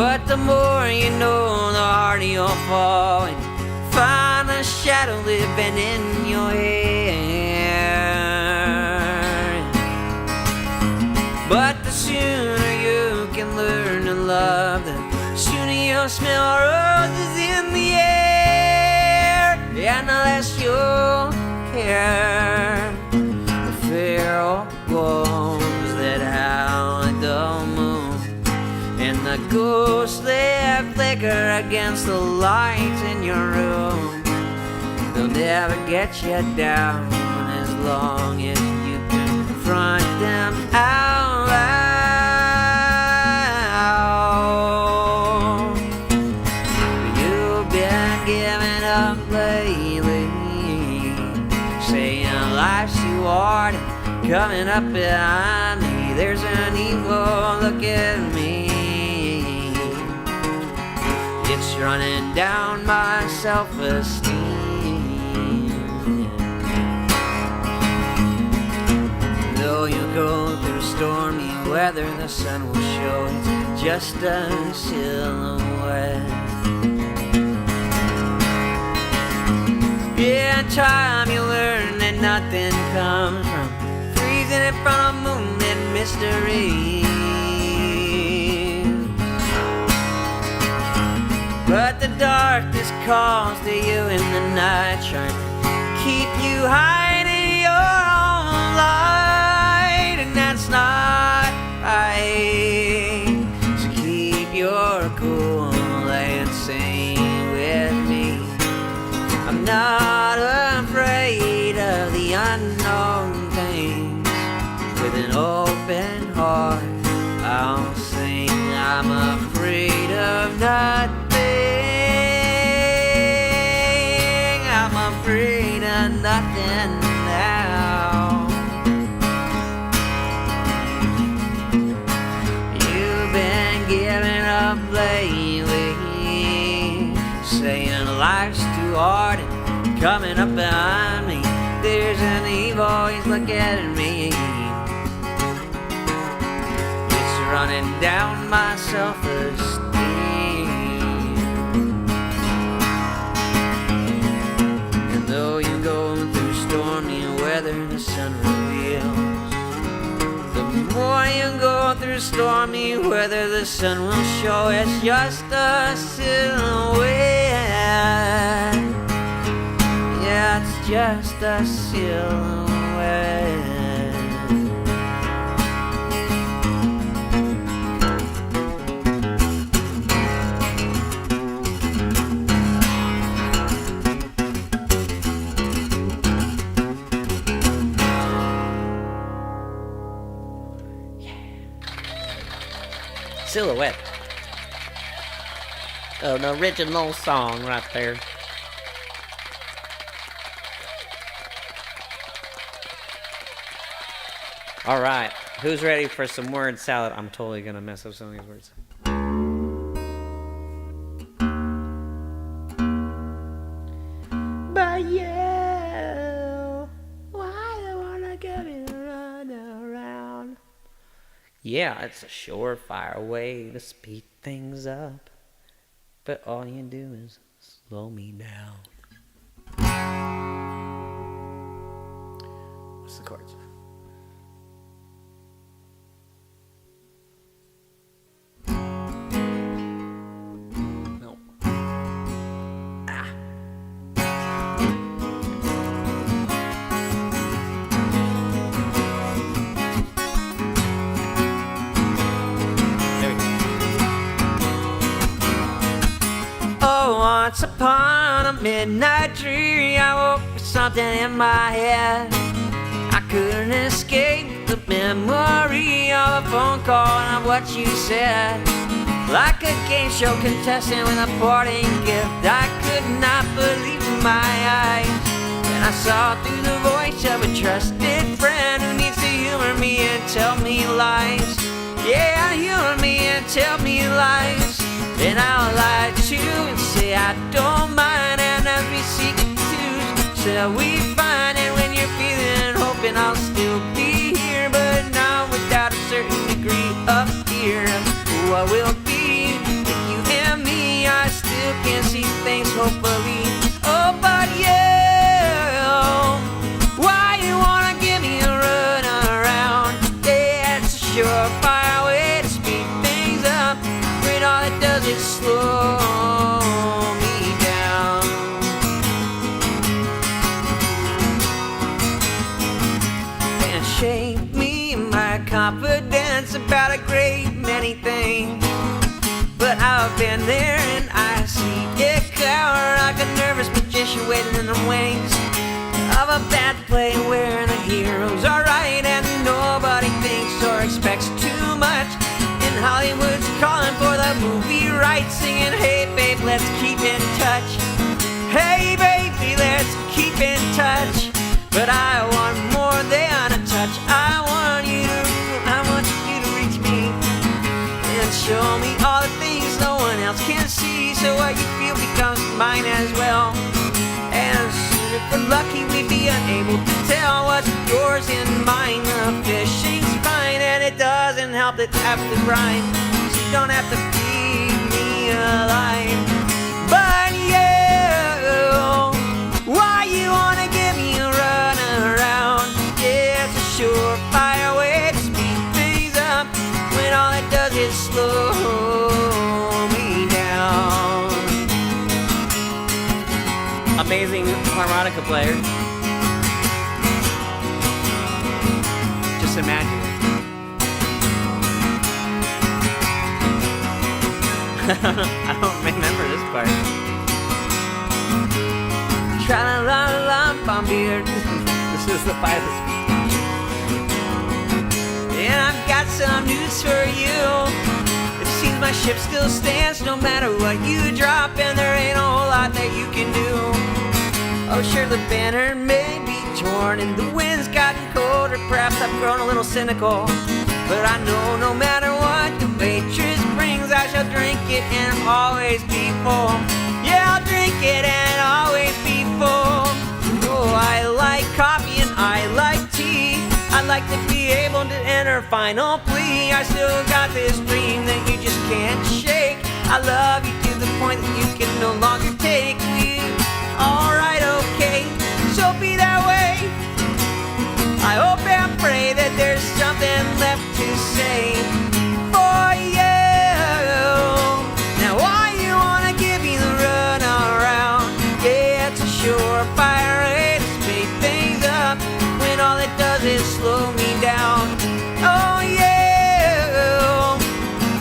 But the more you know, the harder you'll fall, and find the shadow living in your head. But the sooner you can learn to love, the sooner you'll smell roses in the air, and the less you'll care. The feral wolves that howl at the moon, and the ghosts that flicker against the lights in your room, they'll never get you down as long as you confront them out loud. You've been giving up lately, saying life's too hard and coming up behind me. There's an evil look at me. It's running down my self-esteem. Though you go through stormy weather, the sun will show it's just a silhouette. Yeah, in time you learn that nothing comes from freezing in front of moonlit mystery. But the darkness calls to you in the night, trying to keep you hiding your own light, and that's not right. So keep your cool and sing with me. I'm not afraid of the unknown things. With an open heart, I'll sing. I'm afraid of nothing. I'm afraid of nothing now. You've been giving up lately, saying life's too hard and coming up behind me. There's an evil, he's looking at me. It's running down my self-esteem. Though you go through stormy weather, the sun reveals. The more you go through stormy weather, the sun will show it's just a silhouette. Yeah, it's just a silhouette. Silhouette. An original song right there. All right, who's ready for some word salad? I'm totally gonna mess up some of these words. But you, why do you wanna give me a run around? Yeah, it's a surefire way to speed things up, but all you do is slow me down. What's the chords? No. Ah. Once upon a midnight dream, I woke with something in my head. I couldn't escape the memory of a phone call and of what you said. Like a game show contestant with a parting gift, I could not believe my eyes. And I saw through the voice of a trusted friend who needs to humor me and tell me lies. Yeah, humor me and tell me lies. And I'll lie to you and say I don't mind, and as we seek to shall we find it when you're feeling hoping I'll still be here, but now without a certain degree of fear of who I will be. The slow me down. And shape me my confidence about a great many things. But I've been there and I see it cower like a nervous magician waiting in the wings of a bad play where the heroes are right and nobody thinks or expects too much. And Hollywood's calling for the movie rights, singing, hey babe, let's keep in touch. Hey baby, let's keep in touch. But I want more than a touch. I want you to reach me and show me all the things no one else can see, so what you feel becomes mine as well. And soon if we're lucky we'd be unable to tell what's yours and mine. The fishing's fine and it doesn't help that have to rhyme, so you don't have to feed me a line. But you, why you wanna give me a run around? Yeah, it's a surefire way to speed things up when all it does is slow me down. Amazing harmonica player. Just imagine. I don't remember this part. Tra-la-la-la, beard. This is the pilot. And I've got some news for you. It seems my ship still stands no matter what you drop, and there ain't a whole lot that you can do. Oh sure, the banner may be torn and the wind's gotten colder. Perhaps I've grown a little cynical, but I know no matter what the waitress brings, I shall drink it and always be full. Yeah, I'll drink it and always be full. Oh, I like coffee and I like tea. I'd like to be able to enter final plea. I still got this dream that you just can't shake. I love you to the point that you can no longer take me. Alright, okay, so be that way. I hope and pray that there's something left to say for you. Now why you wanna give me the run around? Yeah, it's a surefire way to speed things up when all it does is slow me down. Oh yeah,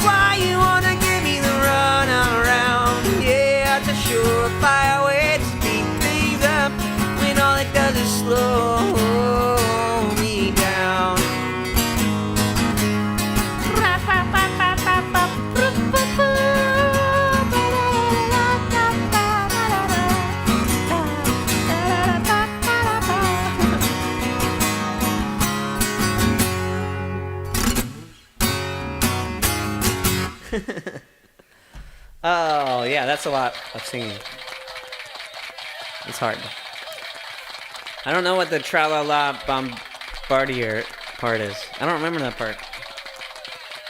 why you wanna give me the run around? Yeah, it's a surefire way to speed things up when all it does is slow me down. Oh, yeah, that's a lot of singing. It's hard. I don't know what the tra-la-la bombardier part is. I don't remember that part.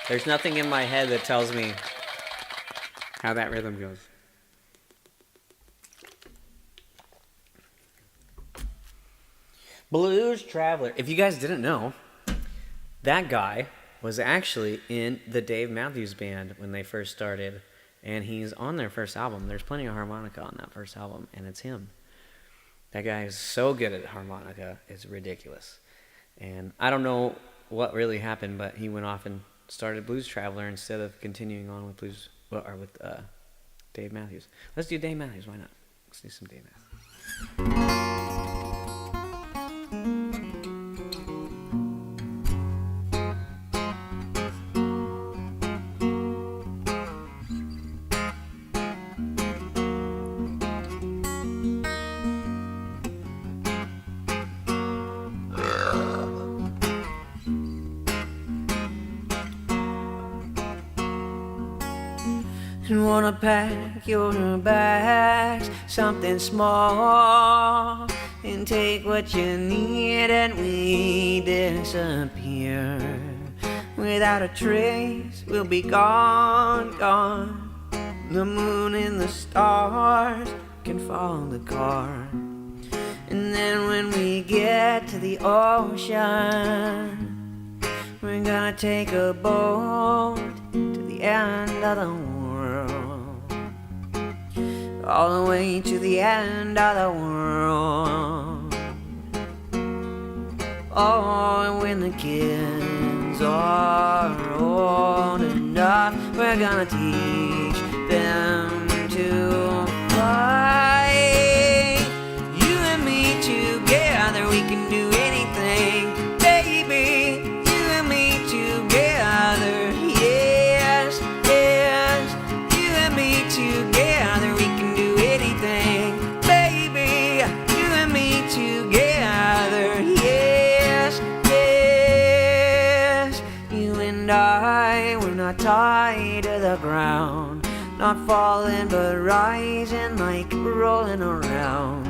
There's nothing in my head that tells me how that rhythm goes. Blues Traveler. If you guys didn't know, that guy was actually in the Dave Matthews Band when they first started, and he's on their first album. There's plenty of harmonica on that first album, and it's him. That guy is so good at harmonica, it's ridiculous. And I don't know what really happened, but he went off and started Blues Traveler instead of continuing on with Dave Matthews. Let's do Dave Matthews, why not? Let's do some Dave Matthews. And wanna pack your bags, something small, and take what you need, and we disappear. Without a trace, we'll be gone, gone. The moon and the stars can follow the car. And then when we get to the ocean, we're gonna take a boat to the end of the world. all the way to the end of the world. Oh, and when the kids are old enough, we're gonna teach them to fly. You and me together, we can do anything, baby. You and me together, yes, yes. You and me together, we can do anything, baby. You and me together, yes, yes. You and I, we're not tied to the ground, not falling but rising like rolling around.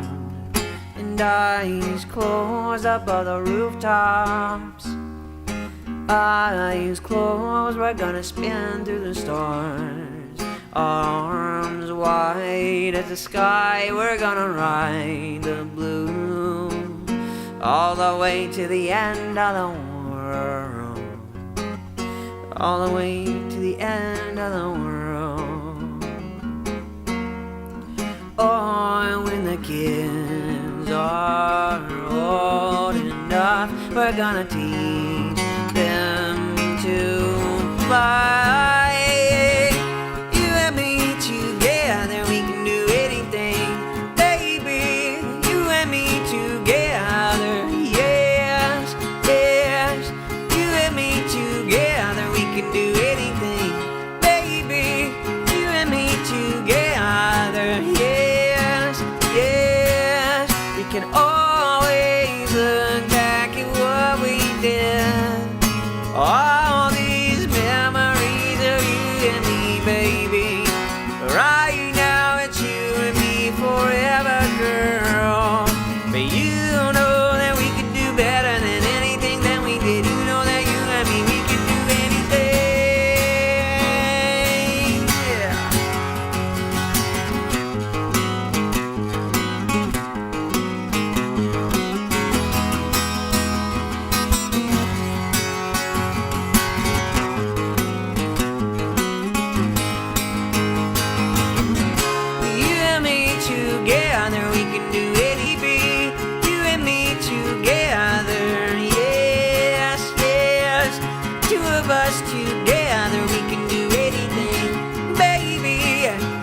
And eyes closed above the rooftops, eyes closed, we're gonna spin through the stars. Arms wide as the sky, we're gonna ride the blue all the way to the end of the world, all the way to the end of the world. Oh, and when the kids are old enough, we're gonna teach them to fly. You and me together, we can do anything, baby. You and me together, yes, yes. You and me together, we can do anything, baby. You and me together, yes, yes. We can always look back at what we did. All these memories of you and me, baby. Right now it's you and me forever, girl. But you know that we could do better than anything that we did. You know that you and me, we can do anything, yeah. You and me together, we can do anything. You and me together, yes, yes. Two of us together, we can do anything, baby.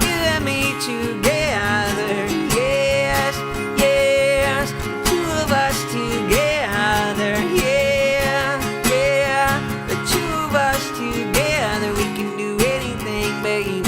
You and me together, yes, yes. Two of us together, yeah, yeah. The two of us together, we can do anything, baby.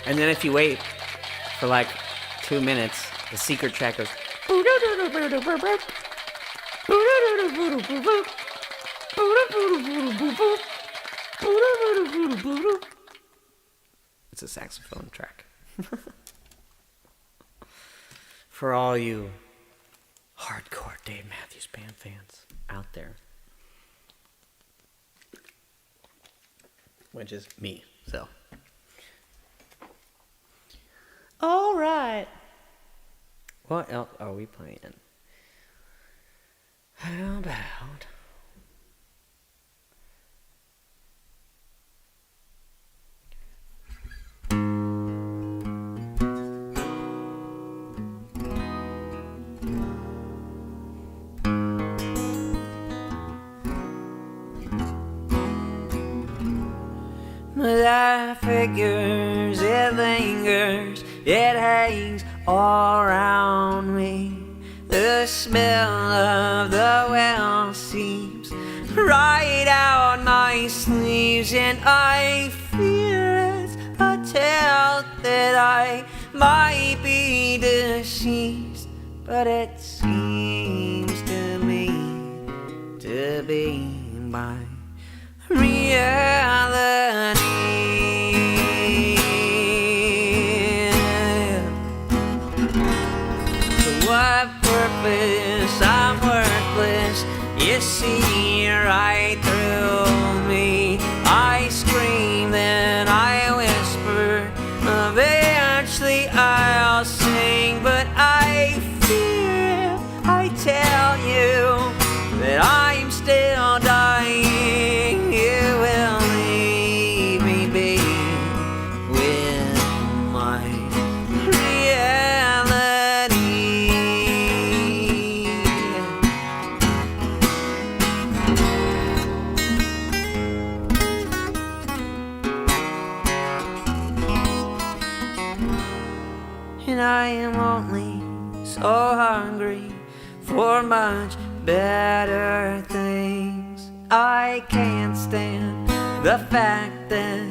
And then if you wait for like 2 minutes, the secret track goes. It's a saxophone track. For all you hardcore Dave Matthews Band fans out there. Which is me, so. All right. What else are we playing? How about... That figures, it lingers, it hangs all around me. The smell of the well seeps right out my sleeves, and I fear it's a tell that I might be deceased, but it seems to me to be my reality. For what purpose I'm worthless, You see right through me. I scream, then I whisper. Eventually I'll sing, but I fear if I tell you that I'm still dying, you will leave me be with my reality. And I am only so hungry for much better things. I can't stand the fact that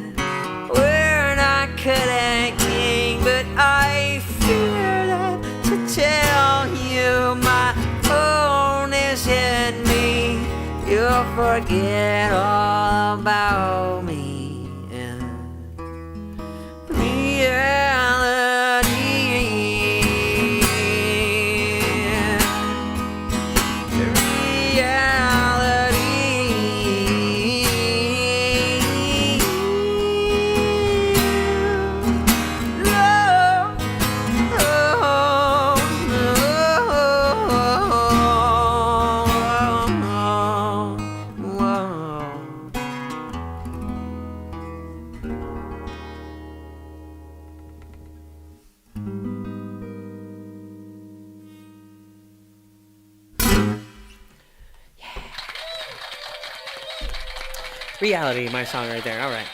we're not connecting, but I fear that to tell you my phone is in me, you'll forget all about me and reality. Reality, my song right there. All right.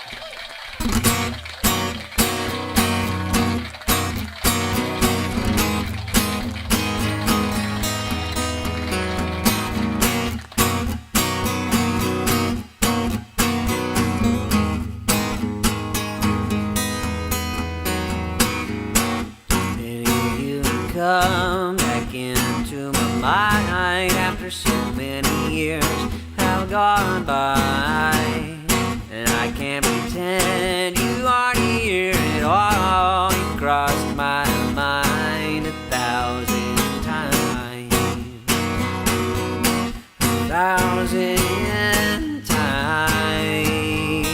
And you come back into my mind after so many years have gone by. And I can't pretend you aren't here at all. You crossed my mind 1,000 times, 1,000 times.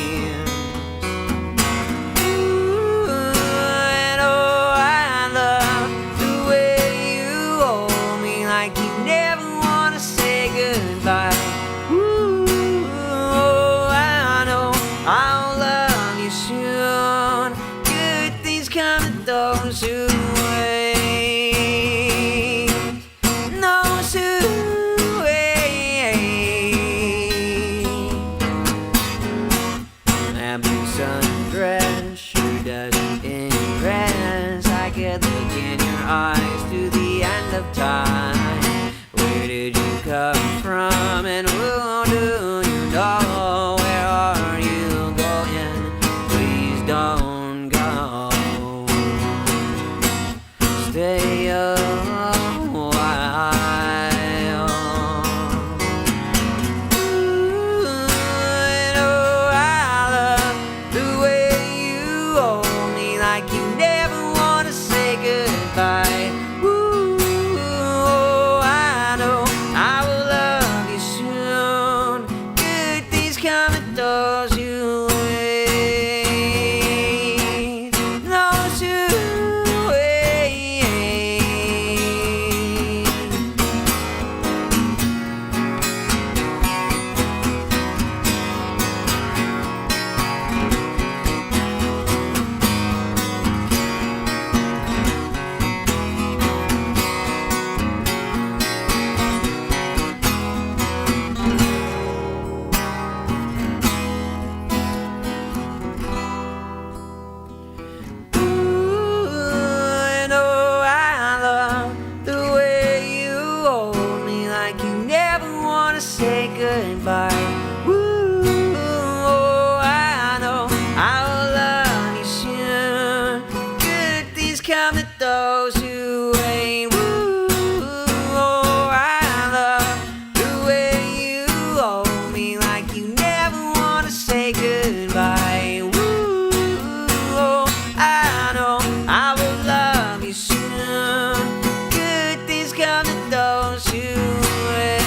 Ooh, and oh, I love the way you hold me like you never want to say goodbye. I'll love you soon. Good things come to those who wait. Those who wait. That blue sundress sure doesn't impress. I could look in your eyes to the end of time. Where did you come from and who do you know? Where are you? Don't go. Stay a while. Ooh, and oh, I love the way you hold me like you never want to say goodbye. Ooh, oh, I know I will love you soon. Good things come to those who say goodbye. Ooh, oh, I know I will love you soon. Good things come to those who wait. Ooh, oh, I love the way you hold me like you never want to say goodbye. Ooh, oh, I know I will love you soon. Good things come to those who wait.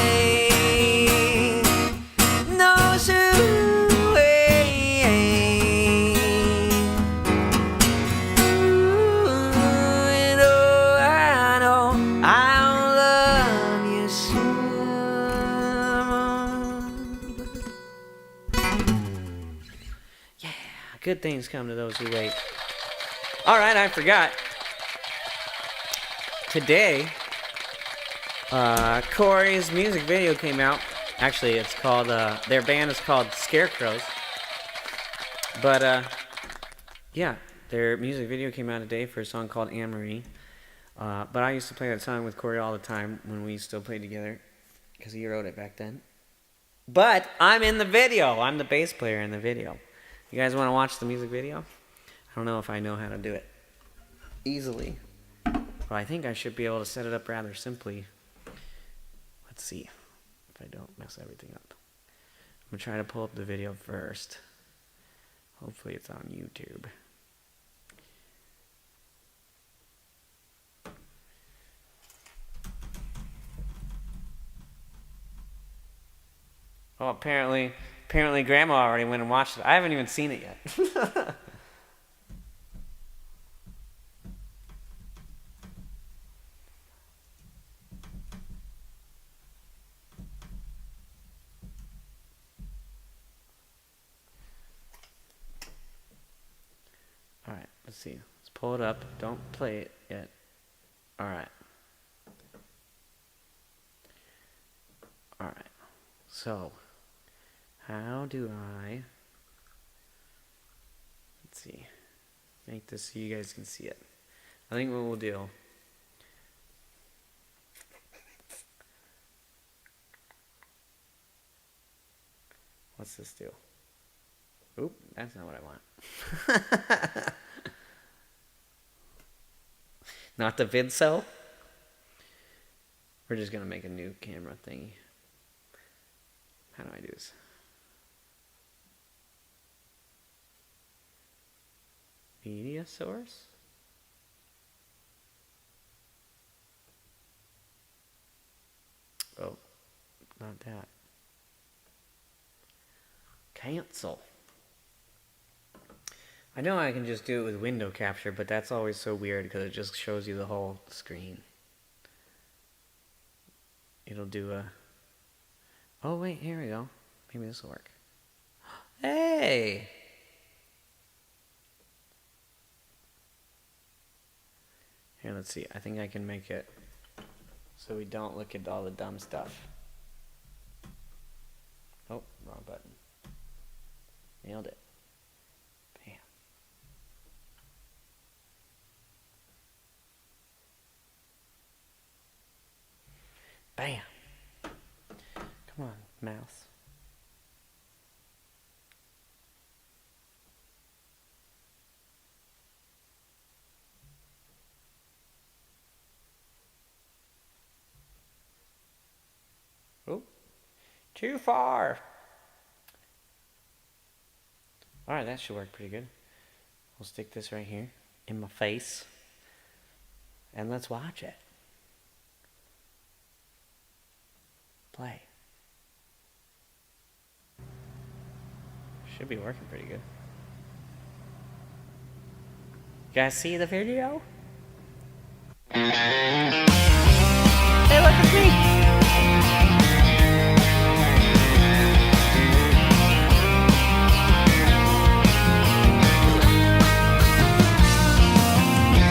Good things come to those who wait. All right, I forgot. Today, Corey's music video came out. Actually, it's called, their band is called Scarecrows. But, yeah, their music video came out today for a song called Anne-Marie. But I used to play that song with Corey all the time when we still played together, because he wrote it back then. But I'm in the video. I'm the bass player in the video. You guys want to watch the music video? I don't know if I know how to do it easily, but I think I should be able to set it up rather simply. Let's see if I don't mess everything up. I'm going to try to pull up the video first. Hopefully it's on YouTube. Oh, apparently Grandma already went and watched it. I haven't even seen it yet. All right, let's see. Let's pull it up. Don't play it yet. All right. All right. So, how do I, let's see, make this so you guys can see it. I think what we'll do, what's this do? Oop, that's not what I want. Not the vid cell. We're just going to make a new camera thingy. How do I do this? Media source? Oh, not that. Cancel. I know I can just do it with window capture, but that's always so weird because it just shows you the whole screen. It'll do a... Oh, wait, here we go. Maybe this will work. Hey! Here, let's see. I think I can make it so we don't look at all the dumb stuff. Oh, wrong button. Nailed it. Bam. Come on, mouse. Oh, too far. All right, that should work pretty good. We'll stick this right here in my face, and let's watch it. Play. Should be working pretty good. You guys see the video? Hey, look at me!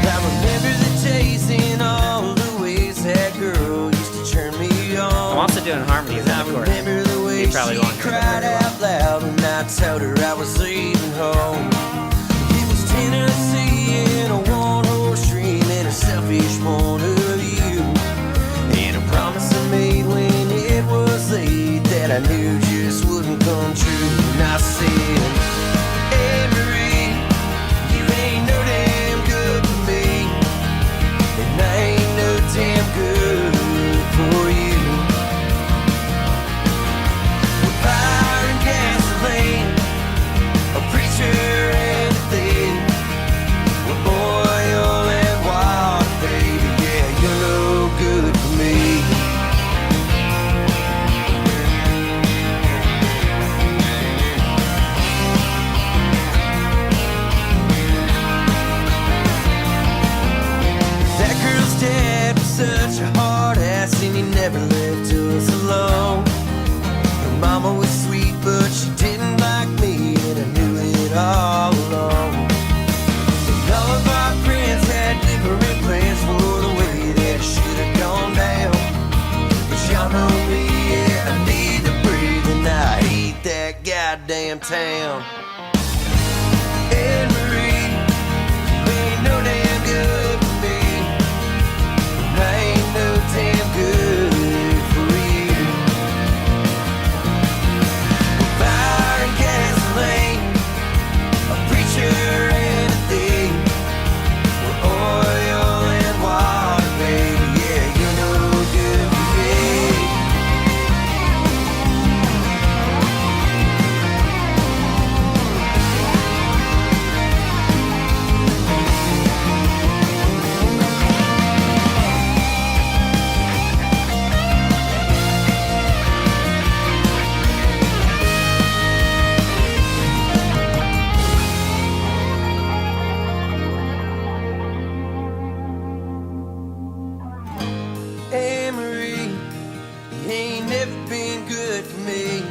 I remember the days in all the ways that girl used to turn me on. I'm also doing harmonies, of course. You probably won't hear that very well. Loud when I told her I was leaving home. It was Tennessee in a one-horse dream and a selfish one of you. And a promise I made when it was late that I knew just wouldn't come true. And I said, hey Marie, you ain't no damn good for me, and I ain't no damn good for you. A preacher and a thief. Well, boy, you're that wild, baby. Yeah, you're no good for me. That girl's dad was such a hard ass, and he never left us alone. Her mama was sweet, but she didn't like me, and I knew it all on me, yeah, I need to breathe, and I hate that goddamn town. Anne Marie, you ain't no damn good for me, and I ain't no damn good for you. Fire and gasoline, a preacher and a thief, we're oil and water, baby, yeah, you're no good for me. Anne-Marie, you ain't never been good for me,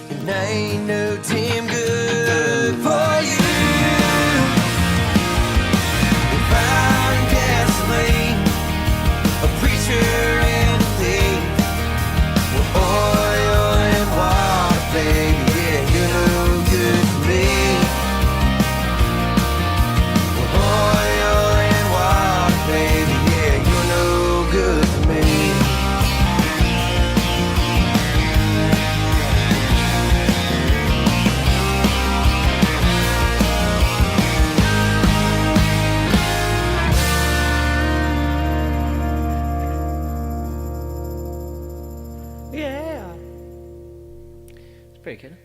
and I ain't no damn good for you. Fire and gasoline, a preacher and a thief, we're oil and water, baby, yeah, you're no good for me. We're oil and water, baby, yeah, you're no good for me. Yeah. It's pretty good.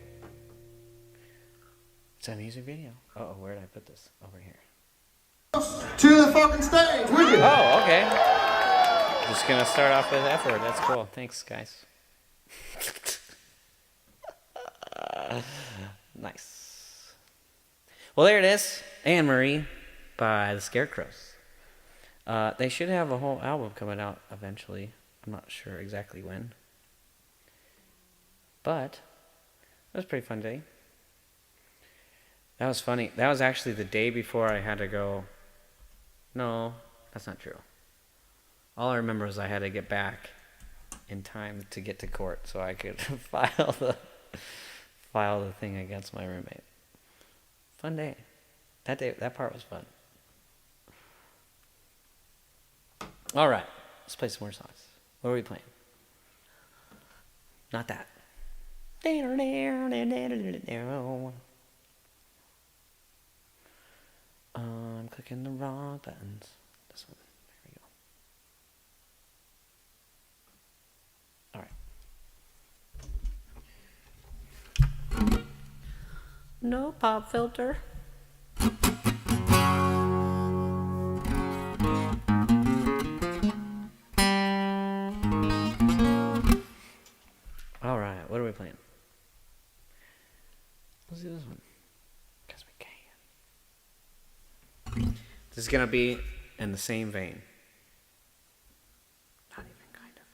It's a music video. Uh-oh, where did I put this? Over here. To the fucking stage, would you? Oh, okay. Just gonna start off with F word. That's cool. Thanks, guys. Nice. Well, there it is. Anne Marie by the Scarecrows. They should have a whole album coming out eventually. I'm not sure exactly when. But it was a pretty fun day. That was funny. That was actually the day before I had to go. No, that's not true. All I remember is I had to get back in time to get to court so I could file the thing against my roommate. Fun day. That part was fun. All right, let's play some more songs. What are we playing? Not that. I'm clicking the wrong buttons. This one. There we go. All right. No pop filter. All right. What are we playing? Let's do this one. Because we can. This is going to be in the same vein. Not even kind of.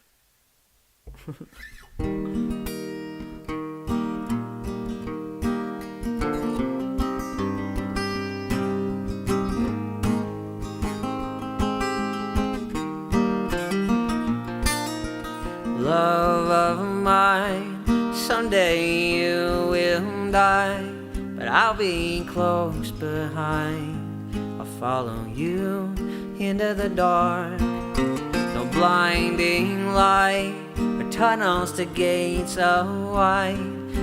Love of mine, someday you will die, but I'll be close behind. I'll follow you into the dark. No blinding light or tunnels to gates of white,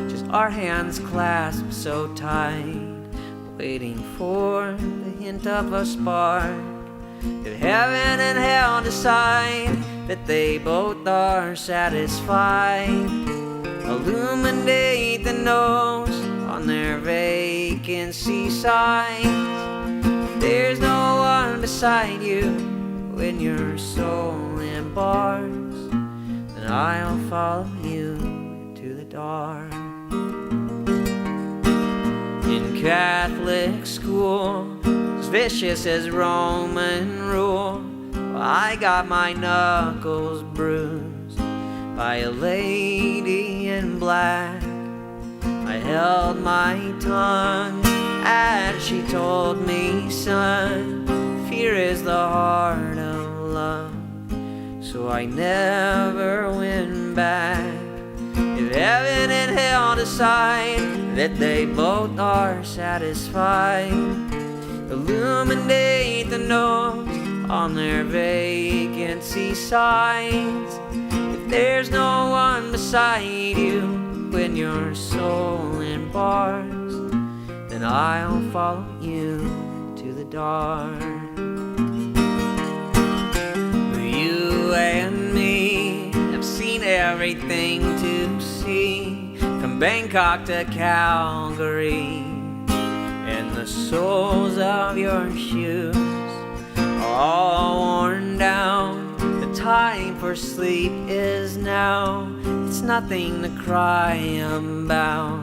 just our hands clasped so tight, waiting for the hint of a spark. If heaven and hell decide that they both are satisfied, illuminate the nose on their vacancy signs. There's no one beside you when your soul embarks, then I'll follow you to the dark. In Catholic school, as vicious as Roman rule, I got my knuckles bruised by a lady in black. I held my tongue as she told me, son, fear is the heart of love. So I never went turning back. If heaven and hell decide that they both are satisfied, illuminate the notes on their vacancy signs. If there's no one beside you when your soul embarks, then I'll follow you to the dark. You and me have seen everything to see, from Bangkok to Calgary, and the soles of your shoes are all worn down. The time for sleep is now. It's nothing to cry about,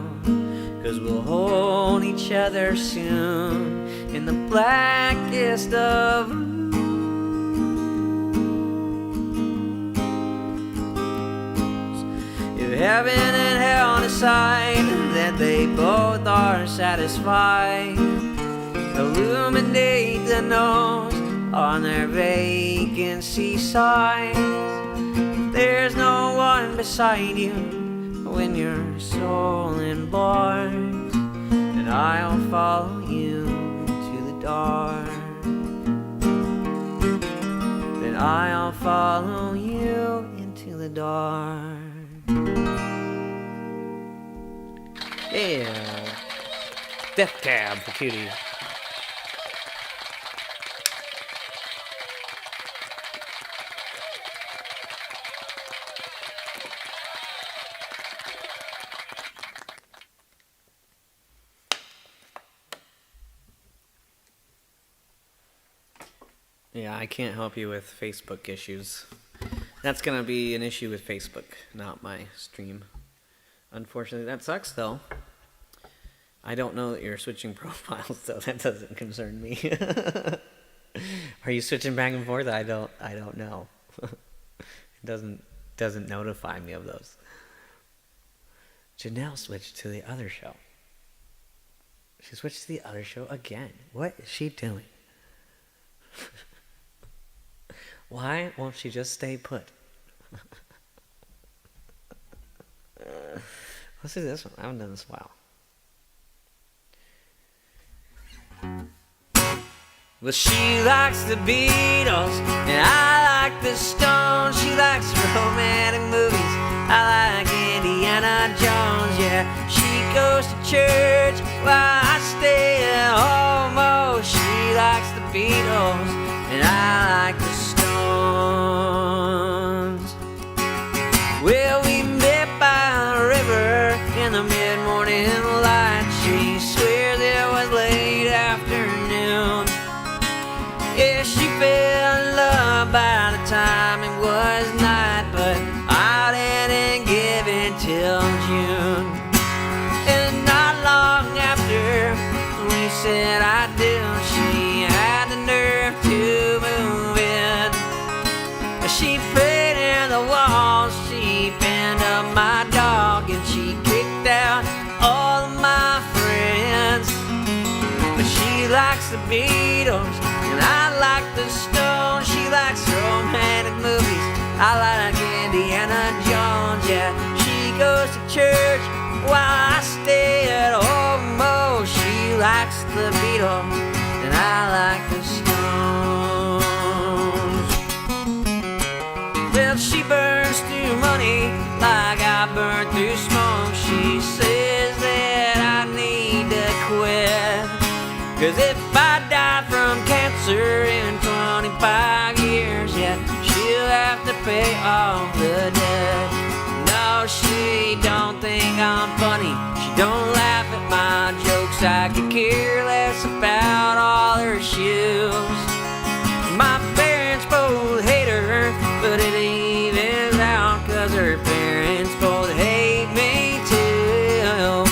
'cause we'll hold each other soon in the blackest of rooms. If heaven and hell decide that they both are satisfied, illuminate the nose on their vacancy signs. There's no one beside you when your soul embarks, and I'll follow you to the dark. Then I'll follow you into the dark. Yeah. Death Cab for Cutie. Yeah, I can't help you with Facebook issues. That's gonna be an issue with Facebook, not my stream. Unfortunately, that sucks though. I don't know that you're switching profiles, so that doesn't concern me. Are you switching back and forth? I don't know. It doesn't notify me of those. Janelle switched to the other show. She switched to the other show again. What is she doing? Why won't she just stay put? Let's do this one. I haven't done this in a while. Well, she likes the Beatles, and I like the Stones. She likes romantic movies, I like Indiana Jones. Yeah, she goes to church while I stay at home. Oh, she likes the Beatles, and I like the Stones. Well, we met by the river in the mid-morning light. She swears it was late afternoon. Yeah, she fell in love by the time it was night, but I didn't give it till June. And not long after we said I do, she had the nerve to move in. She painted the walls, she pinned up my dog, and she kicked out all of my friends. But she likes the Beatles, and I like the Stones. She likes romantic movies, I like Indiana Jones. Yeah, she goes to church while I stay at home. Oh, she likes the Beatles, and I like the Stones. Well, she burns through money like I burn through smoke. She says that I need to quit, 'cause if I die from cancer in 25 years, yeah, she'll have to pay off the debt. No, she don't think I'm funny, she don't laugh at my jokes. I could care less about all her shoes. My parents both hate her, but it evens out, 'cause her parents both hate me too.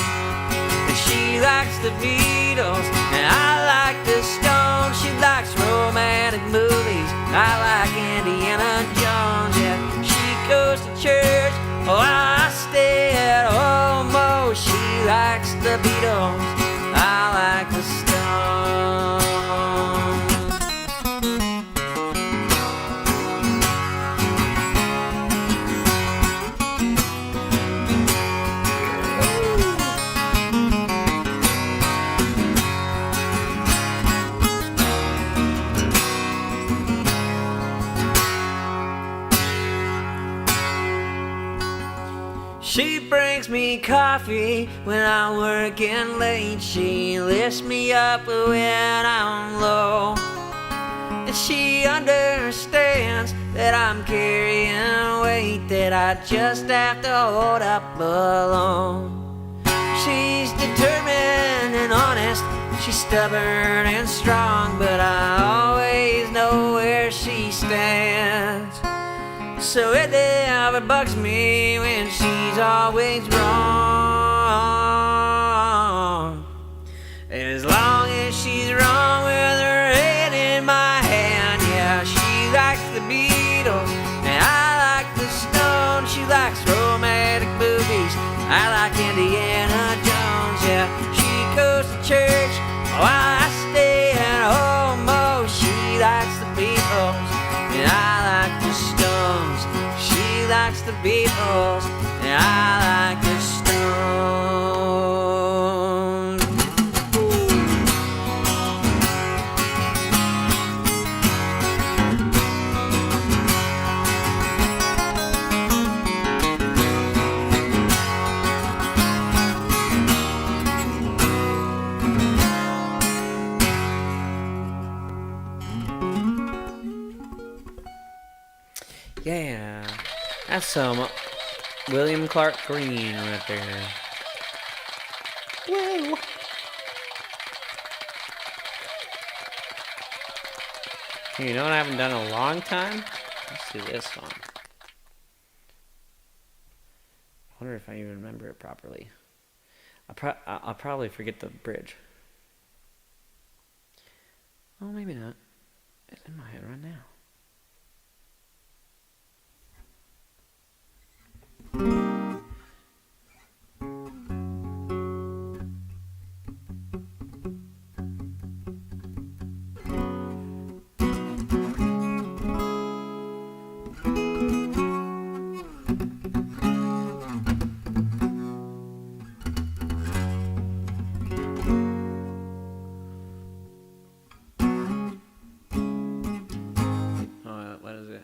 And she likes the Beatles, and I like the Stones. She likes romantic movies, I like Indiana Jones. Yeah, she goes to church, oh, I stay at home. Oh, she likes the Beatles, I like the Stones. She brings me coffee when I'm working late. She lifts me up when I'm low. And she understands that I'm carrying weight that I just have to hold up alone. She's determined and honest, she's stubborn and strong, but I always know where she stands. So it never bugs me when she's always wrong. As long as she's wrong with her head in my hand. Yeah, she likes the Beatles and I like the Stones. She likes romantic movies, I like Indiana Jones. Yeah, she goes to church while I stay at home. Oh, she likes the Beatles and I like the Stones. She likes the Beatles and I like the Stones. Yeah, that's some William Clark Green right there. Whoa. You know what I haven't done in a long time? Let's do this one. I wonder if I even remember it properly. I'll probably forget the bridge. Oh, maybe not. It's in my head right now. What is it?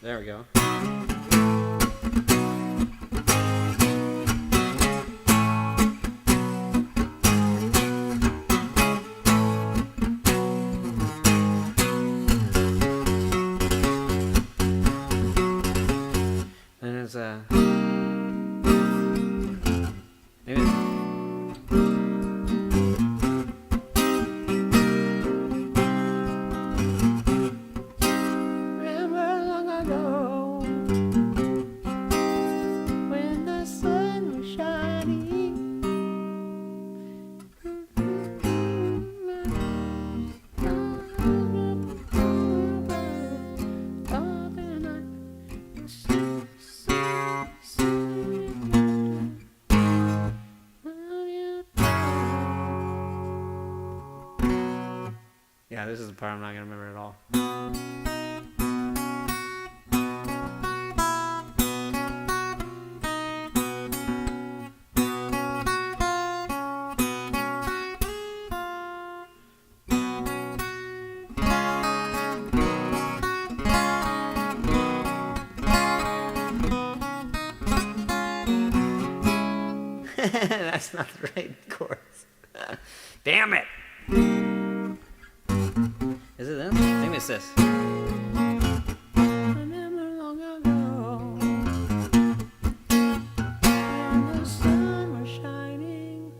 There we go. And it's maybe it's When the sun was shining, yeah, this is the part I'm not gonna remember at all. That's not the right chorus. Damn it! Is it this? Maybe it's this. remember long ago, when the sun was shining,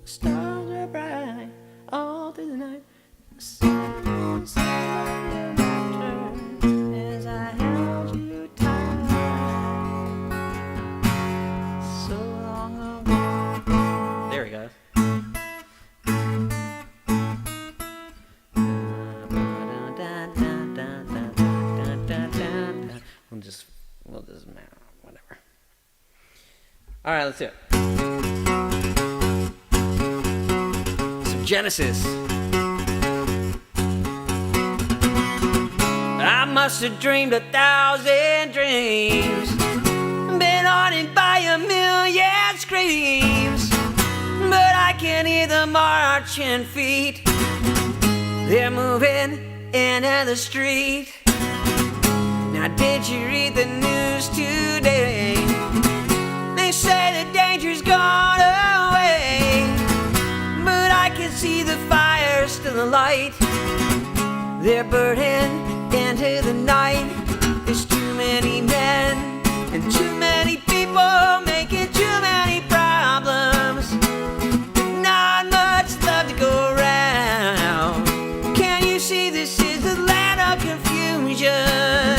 the stars were bright all through the All right, let's do it. Some Genesis. I must have dreamed 1,000 dreams, been haunted by 1,000,000 screams, but I can hear the marching feet. They're moving into the street. Now did you read the news today? They say the danger's gone away, but I can see the fire still alight. They're burning into the night. There's too many men and too many people making too many problems. Not much love to go around. Can you see this is the land of confusion?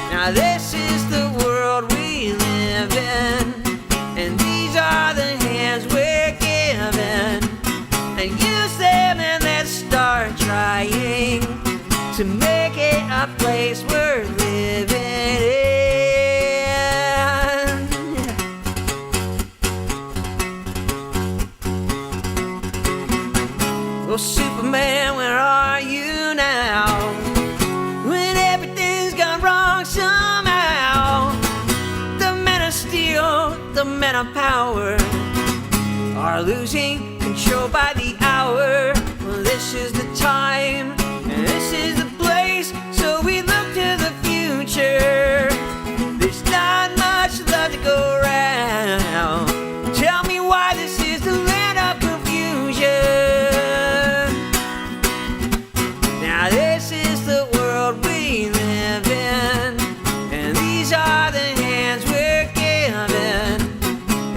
Now this is the world we live in, and these are the hands we're given. And use them and let's start trying to make it a place worth living in. Oh, Superman, where are you now? When everything's gone wrong somehow. The men of steel, the men of power are losing control by the hour. Well, this is the time, and this is the place, so we look to the future. There's not much love to go around. Tell me why this is the land of confusion. Now this is the world we live in, and these are the hands we're given.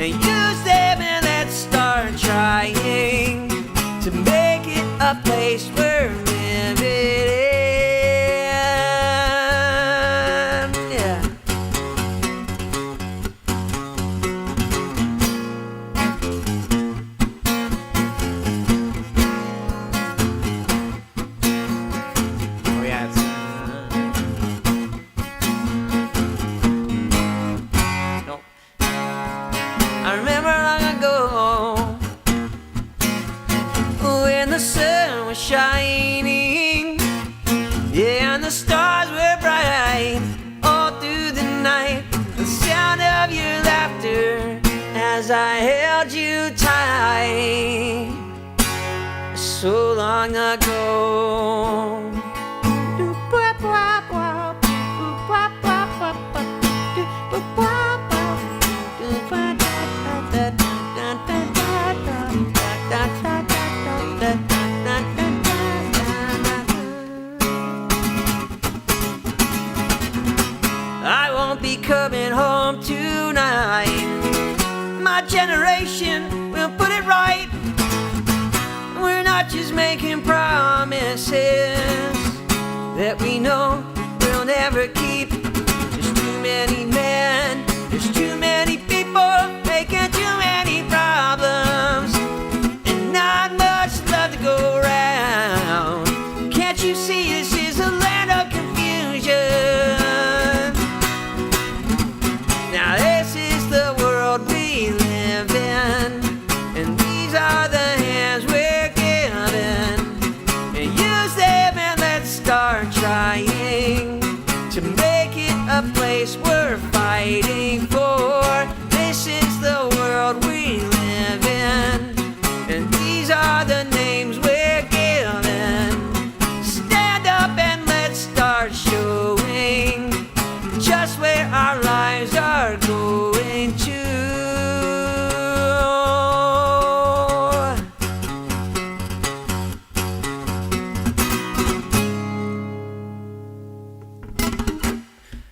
And use them and let's start trying to make it a place we're living in. Yeah. Oh yeah, it's No. I remember long ago when the sun was shining, yeah, and the stars were bright all through the night. The sound of your laughter as I held you tight, so long ago. I won't be coming home tonight. My generation will put it right. We're not just making promises that we know we'll never keep. There's too many men, there's too many people making too many problems, and not much love to go around. Can't you see this is a land of confusion? Now this is the world we live in, and these are the hands we're given. And use them and let's start trying to make it a place we're fighting for. This is the world we live in, and these are the names we're given. Stand up and let's start showing just where our lives are going to.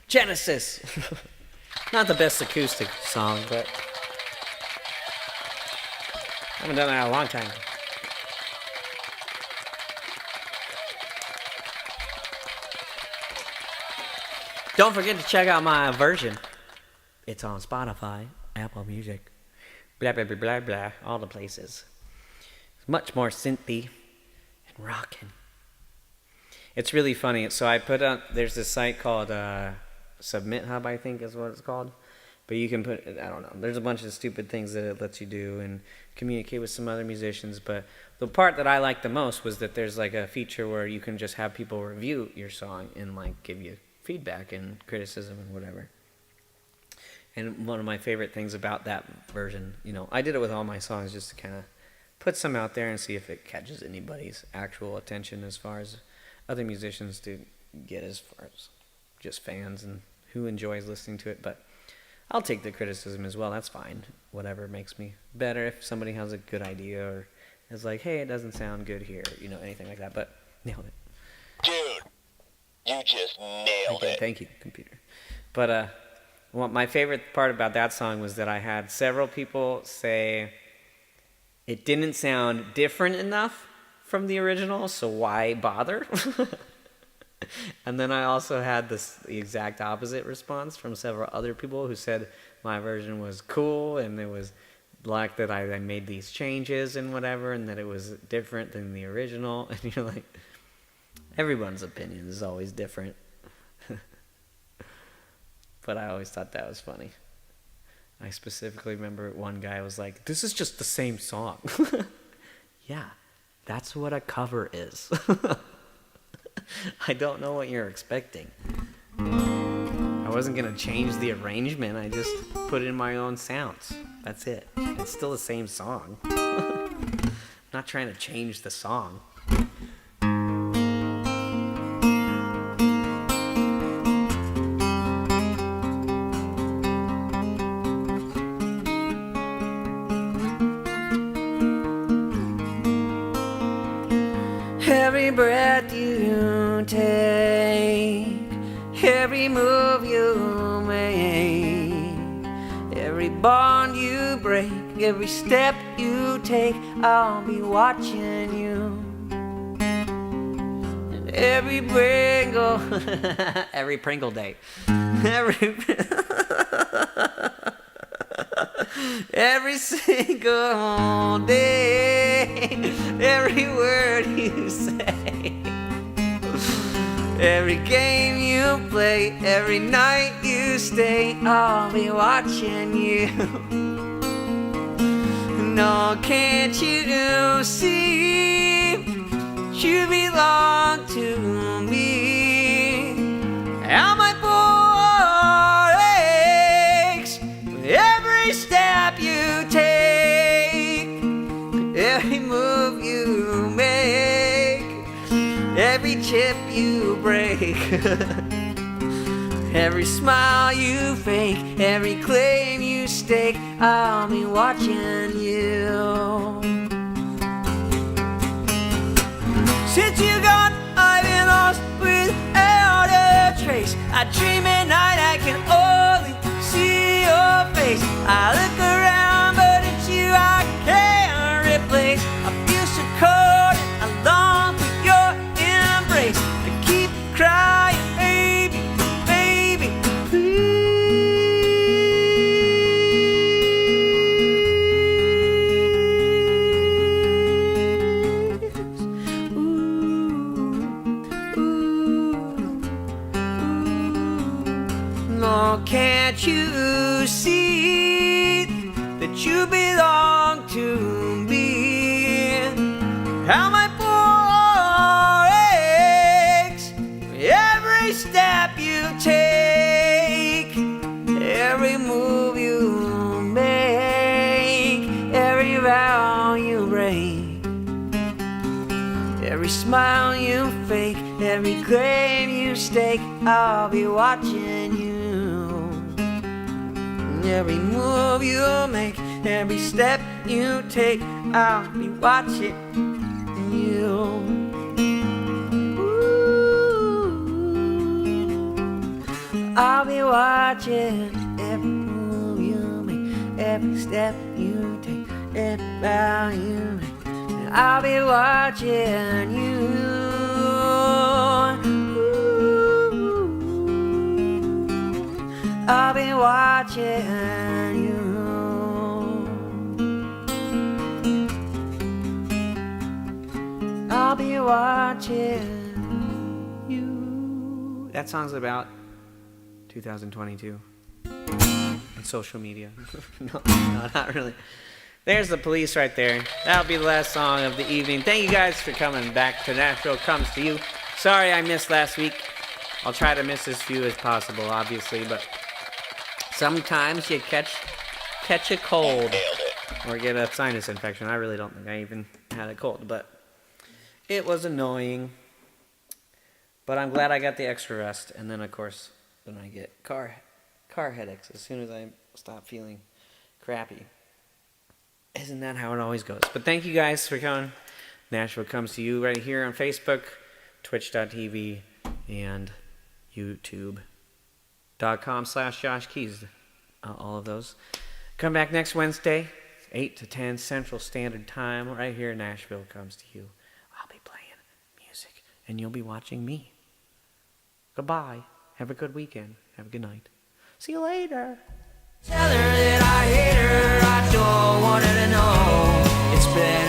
Genesis. Not the best acoustic song, but I haven't done that in a long time. Don't forget to check out my version. It's on Spotify, Apple Music, blah, blah, blah, blah, blah, all the places. It's much more synthy and rockin'. It's really funny. So I put up, there's this site called Submit Hub, I think is what it's called. But you can put, I don't know, there's a bunch of stupid things that it lets you do and communicate with some other musicians. But the part that I liked the most was that there's like a feature where you can just have people review your song and like give you feedback and criticism and whatever. And one of my favorite things about that version, you know, I did it with all my songs just to kind of put some out there and see if it catches anybody's actual attention as far as other musicians to get as far as just fans and who enjoys listening to it. But I'll take the criticism as well. That's fine. Whatever makes me better. If somebody has a good idea or is like, hey, it doesn't sound good here, you know, anything like that. But nailed it. Dude, you just nailed it. Thank you, computer. But well, my favorite part about that song was that I had several people say it didn't sound different enough from the original, so why bother? And then I also had the exact opposite response from several other people who said my version was cool and it was like that I made these changes and whatever and that it was different than the original. And you're like, everyone's opinion is always different. But I always thought that was funny. I specifically remember one guy was like, this is just the same song. Yeah, that's what a cover is. I don't know what you're expecting. I wasn't going to change the arrangement. I just put in my own sounds. That's it. It's still the same song. I'm not trying to change the song. Every breath you take, every move you make, every bond you break, every step you take, I'll be watching you. And every Pringle, Every Pringle Day. Every single day, every word you say, every game you play, every night you stay, I'll be watching you. No, can't you see you belong to me? How my heart aches with every step you take, every move you make, every chip you break, every smile you fake, every claim you stake, I'll be watching you. Since you gone, I've been lost without a trace. I dream at night, I can only see your face. I look around, but it's you I can't replace. I feel so cold and I long for your embrace. I keep crying, baby, baby, please. No, can't you see that you belong to me? How my heart aches every step you take, every move you make, every vow you break, every smile you fake, every claim you stake, I'll be watching you. Every move you make, every step you take, I'll be watching you. Ooh, I'll be watching every move you make, every step you take, every bow you make, and I'll be watching you. I'll be watching you. I'll be watching you. That song's about 2022. It's social media. No, not really. There's the Police right there. That'll be the last song of the evening. Thank you guys for coming back to Nashville Comes To You. Sorry I missed last week. I'll try to miss as few as possible, obviously, but sometimes you catch a cold or get a sinus infection. I really don't think I even had a cold, but it was annoying. But I'm glad I got the extra rest, and then, of course, then I get car headaches as soon as I stop feeling crappy. Isn't that how it always goes? But thank you guys for coming. Nashville Comes To You right here on Facebook, twitch.tv, and youtube.com/Josh Keys. All of those. Come back next Wednesday, 8 to 10 Central Standard Time, right here in Nashville Comes To You. I'll be playing music, and you'll be watching me. Goodbye. Have a good weekend. Have a good night. See you later. Tell her that I hate her, I don't want her to know. It's been